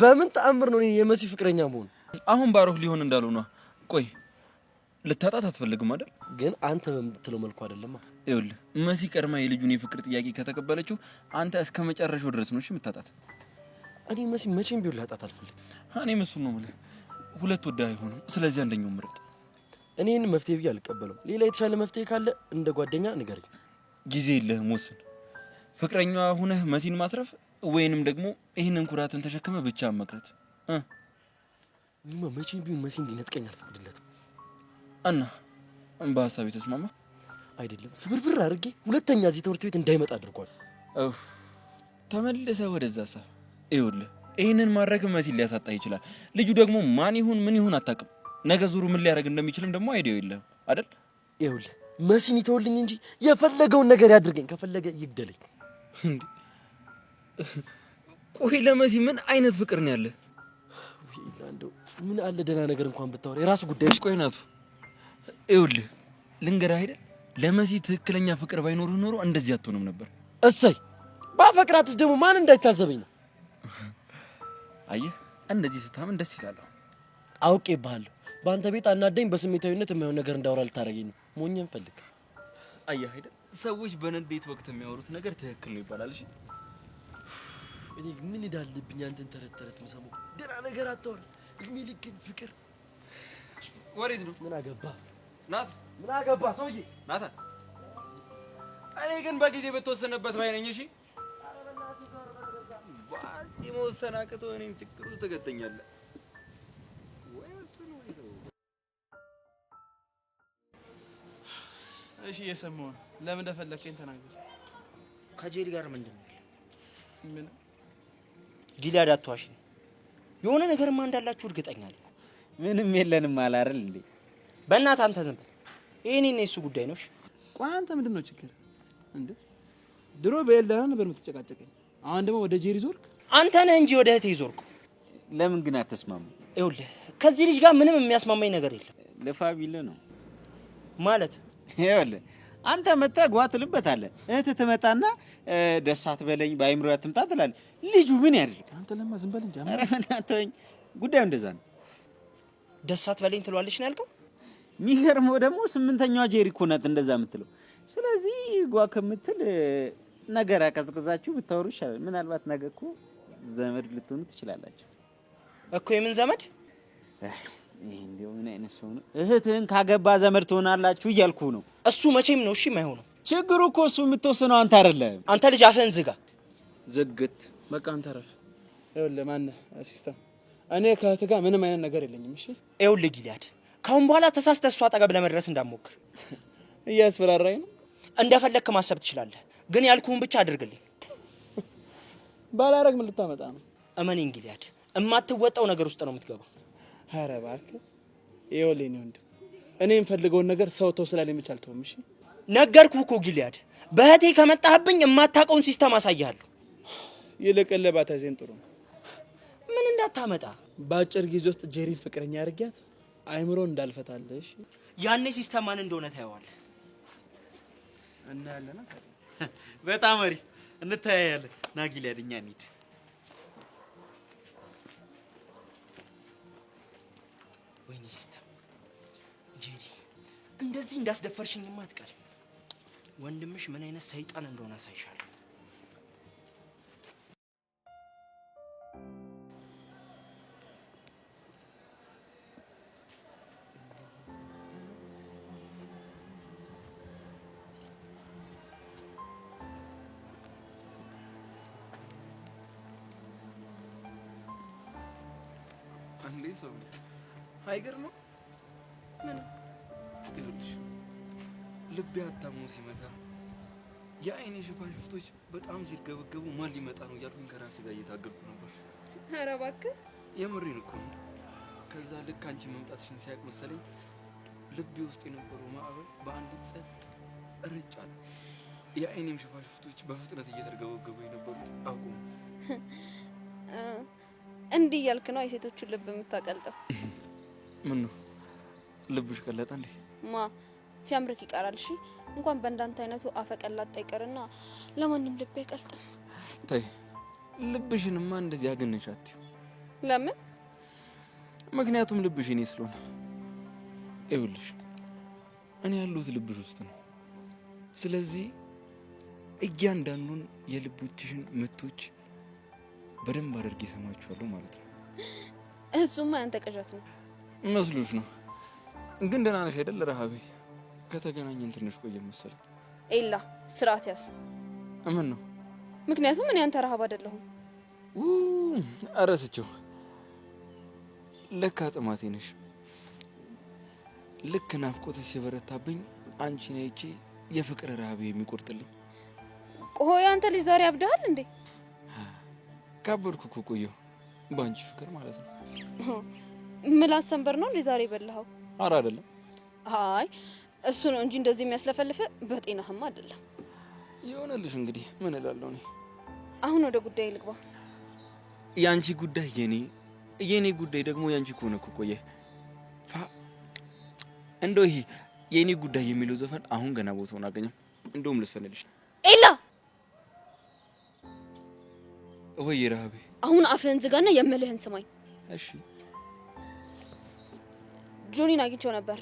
በምን ተአምር ነው የመሲ ፍቅረኛ መሆን አሁን ባሮክ ሊሆን እንዳልሆነ ቆይ ልታጣት አትፈልግም አይደል ግን አንተ በምትለው መልኩ አይደለም ይኸውልህ መሲ ቀድማ የልጁን የፍቅር ጥያቄ ከተቀበለችው አንተ እስከ መጨረሻው ድረስ ነው እሺ የምታጣት እኔ መሲ መቼም ቢሆን ላጣት አልፈልግም እኔ መስሉ ነው የምልህ ሁለት ወዳ አይሆንም ስለዚህ አንደኛው ምርጥ እኔን መፍትሄ ብዬ አልቀበለው ሌላ የተሻለ መፍትሄ ካለ እንደ ጓደኛ ንገረኝ ጊዜ የለህም ወስን ፍቅረኛዋ ሁነህ መሲን ማትረፍ ወይንም ደግሞ ይሄንን ኩራትን ተሸክመ ብቻ መቅረት እኔማ መቼም ቢሆን መሲን ሊነጥቀኝ አልፈቅድለትም እና በሀሳብ ተስማማ አይደለም ስብርብር አድርጌ ሁለተኛ እዚህ ትምህርት ቤት እንዳይመጣ አድርጓል ተመለሰ ወደዛ ሀሳብ ይኸውልህ ይሄንን ማድረግ መሲን ሊያሳጣ ይችላል ልጁ ደግሞ ማን ይሁን ምን ይሁን አታውቅም ነገ ዙሩ ምን ሊያደርግ እንደሚችልም ደግሞ አይዲያው የለህም አይደል ይኸውልህ መሲን ይተውልኝ እንጂ የፈለገውን ነገር ያድርገኝ ከፈለገ ይግደለኝ እንዴ ቆይ ለመሲ ምን አይነት ፍቅር ነው ያለ እንደው ምን አለ ደህና ነገር እንኳን ብታወራ የራሱ ጉዳይሽ ቆይ ናቱ ይኸውልህ ልንገርህ አይደል ለመሲ ትክክለኛ ፍቅር ባይኖርህ ኖሮ እንደዚህ አትሆንም ነበር እሰይ ባፈቅራትስ ደግሞ ማን እንዳይታዘበኝ ነው አየህ እንደዚህ ስታምን ደስ ይላል። አውቄብሃለሁ። በአንተ ቤት አናደኝ በስሜታዊነት የማይሆን ነገር እንዳወራ ልታደርገኝ ነው። ሞኝን ፈልግ። አየህ አይደል ሰዎች በንዴት ወቅት የሚያወሩት ነገር ትክክል ነው ይባላል። እሺ እኔ ምን እንዳለብኝ አንተን ተረት ተረት የምሰማው ደህና ነገር አታወራ። እድሜ ልክን ፍቅር ወሬት ነው። ምን አገባ ናት? ምን አገባ ሰውዬ ናታ። እኔ ግን በጊዜ በተወሰነበት ባይ ነኝ። እሺ ባቲ መወሰን አቅቶ እኔም ችግሩ ትገጠኛለህ ወይ? እሺ እየሰማሁ ነው። ለምን እንደፈለከኝ ተናገር። ከጄሪ ጋር ምንድን ነው? ምን ጊልያድ አትዋሽ። የሆነ ነገርማ እንዳላችሁ እርግጠኛ ነኝ። ምንም የለንም አለ አይደል እንዴ? በእናትህ አንተ ዝም በል። ይሄኔ ነው እሱ ጉዳይ ነው። ቆይ አንተ ምንድን ነው ችግር እንዴ? ድሮ በኤልዳና ነበር የምትጨቃጨቀኝ፣ አሁን ደግሞ ወደ ጄሪ ዞርክ። አንተ ነህ እንጂ ወደ እህቴ ዞርኩ። ለምን ግን አትስማሙ? ይኸውልህ ከዚህ ልጅ ጋር ምንም የሚያስማማኝ ነገር የለም። ለፋቢል ነው ማለት ይኸውልህ አንተ መጣህ ጓ ትልበታለህ። እህትህ ትመጣና ደስ አትበለኝ በአይምሮ አትምጣ ትላለህ። ልጁ ምን ያድርግ? አንተ ለማ ዝም በል እንጂ። ኧረ በእናትህ ጉዳዩ እንደዛ ነው። ደስ አትበለኝ ትሏለች ነው ያልከው? የሚገርመው ደግሞ ስምንተኛዋ ጄሪ እኮ ናት እንደዛ የምትለው። ስለዚህ ጓ ከምትል ነገር አቀዝቅዛችሁ ብታወሩ ይሻላል። ምናልባት ነገ እኮ ዘመድ ልትሆኑ ትችላላችሁ እኮ። የምን ዘመድ? እንደው ምን አይነት ሰው ነው? እህትህን ካገባ ዘመድ ትሆናላችሁ እያልኩ ነው። እሱ መቼም ነው እሺ የማይሆነው። ችግሩ እኮ እሱ የምትወስነው አንተ አይደለም። አንተ ልጅ አፍህን ዝጋ። ዝግት በቃ አንተ ረፍ። ይኸውልህ ማነህ ሲስተም፣ እኔ ከእህትህ ጋር ምንም አይነት ነገር የለኝም። እሺ ይኸውልህ ጊልያድ፣ ካሁን በኋላ ተሳስተህ እሷ አጠገብ ለመድረስ እንዳትሞክር። እያስፈራራኝ ነው። እንደፈለግክ ማሰብ ትችላለህ፣ ግን ያልኩህን ብቻ አድርግልኝ። ባላረግ ምን ልታመጣ ነው? እመኔን ጊልያድ፣ የማትወጣው ነገር ውስጥ ነው የምትገባው። ኧረ እባክህ ይኸውልህ እኔ ወንድም፣ እኔ የምፈልገውን ነገር ሰው ተው ስላለኝ ብቻ አልተውም። እሺ ነገርኩህ እኮ ጊልያድ፣ በእህቴ ከመጣህብኝ የማታውቀውን ሲስተም አሳይሃለሁ። ይልቅልህ ባታዜን ጥሩ ነው። ምን እንዳታመጣ በአጭር ጊዜ ውስጥ ጄሪን ፍቅረኛ አድርጊያት አይምሮን እንዳልፈታለህ። እሺ ያኔ ሲስተም ማን እንደሆነ ታየዋለህ። እናያለን። በጣም አሪፍ እንተያያለን። ና ጊልያድ እኛ እንሂድ። ወይኔ ሲስተም ጄሪ እንደዚህ እንዳስደፈርሽኝማ አትቀርም። ወንድምሽ ምን አይነት ሰይጣን እንደሆነ አሳይሻለሁ። አንዴ ሰው አይገርምም? ምን ይኸውልሽ ልቤ አታሞ ሲመታ የአይኔ ሽፋሽፍቶች በጣም ሲርገበገቡ ማን ሊመጣ ነው እያልኩኝ ከራሴ ጋር እየታገልኩ ነበር። ኧረ እባክህ የምሬን እኮ ነው። ከዛ ልክ አንቺ መምጣትሽን ሲያውቅ መሰለኝ ልቤ ውስጥ የነበረው ማዕበል በአንድ ጸጥ ረጭ አለ። የአይኔም ሽፋሽፍቶች በፍጥነት እየተርገበገቡ የነበሩት አቁሙ። እንዲህ እያልክ ነው የሴቶቹን ልብ የምታቀልጠው? ምን ነው ልብሽ ቀለጠ እንዴ? ማ ሲያምርክ ይቀራል። እሺ እንኳን በእንዳንተ አይነቱ አፈቀላጣ ይቀርና ለማንም ልብ አይቀልጥም። ተይ ልብሽንማ እንደዚህ አገነሻት። ለምን? ምክንያቱም ልብሽ እኔ ስለሆነ። ይኸውልሽ እኔ ያለሁት ልብሽ ውስጥ ነው። ስለዚህ እያንዳንዱን የልቦችሽን ምቶች በደንብ አድርጌ ሰማችኋለሁ ማለት ነው። እሱማ ያንተ ቅዠት ነው መስሎሽ ነው። ግን ደህና ነሽ አይደል? ረሃቤ ከተገናኘን ትንሽ ቆየ መሰለኝ። ኤላ ስርዓት ያዝ። ምን ነው? ምክንያቱም እኔ አንተ ረሃብ አይደለሁም። አረስቸው ለካ ጥማቴ ነሽ። ልክ ናፍቆትሽ ሲበረታብኝ አንቺን አይቼ የፍቅር ረሃቤ የሚቆርጥልኝ። ቆይ አንተ ልጅ ዛሬ አብደሃል እንዴ? ካበድኩ እኮ ቆየሁ በአንቺ ፍቅር ማለት ነው። ምላስ ሰንበር ነው እንዴ ዛሬ በላኸው? ኧረ አይደለም። አይ እሱ ነው እንጂ እንደዚህ የሚያስለፈልፍ በጤናህማ አይደለም። ይሆነልሽ እንግዲህ ምን እላለሁ እኔ። አሁን ወደ ጉዳይ ልግባ። ያንቺ ጉዳይ የኔ ጉዳይ ደግሞ ያንቺ ከሆነ እኮ ቆየ። እንደው ይሄ የኔ ጉዳይ የሚለው ዘፈን አሁን ገና ቦታውን አገኘም። እንደውም ልስፈነልሽ ነው። ኤላ ወይ ረሃቤ አሁን አፍህን ዝጋና የምልህን ስማኝ። እሺ ጆኒን አግኝቼው ነበር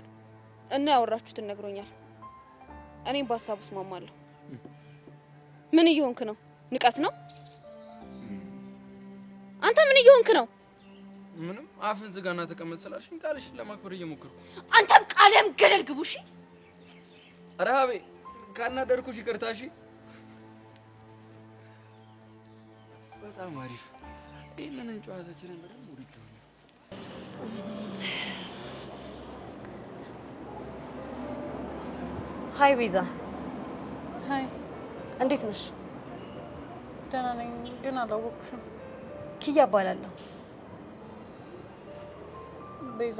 እና ያወራችሁትን ነግሮኛል። እኔም በሀሳቡ እስማማለሁ። ምን እየሆንክ ነው? ንቀት ነው? አንተ ምን እየሆንክ ነው? ምንም አፍን ዝጋና ተቀመጥ ስላልሽኝ ቃልሽን ለማክበር እየሞከርኩ። አንተም ቃልህም ገደል ግቡ። እሺ ረሃቤ ካናደርኩሽ ይቅርታ። እሺ በጣም አሪፍ። ይሄንን ጨዋታችንን በደንብ ወድጄዋለሁ። ሀይ ቤዛ። ሀይ እንዴት ነሽ? ደህና ነኝ፣ ግን አላወቅሽም። ኪያ እባላለሁ። ቤዛ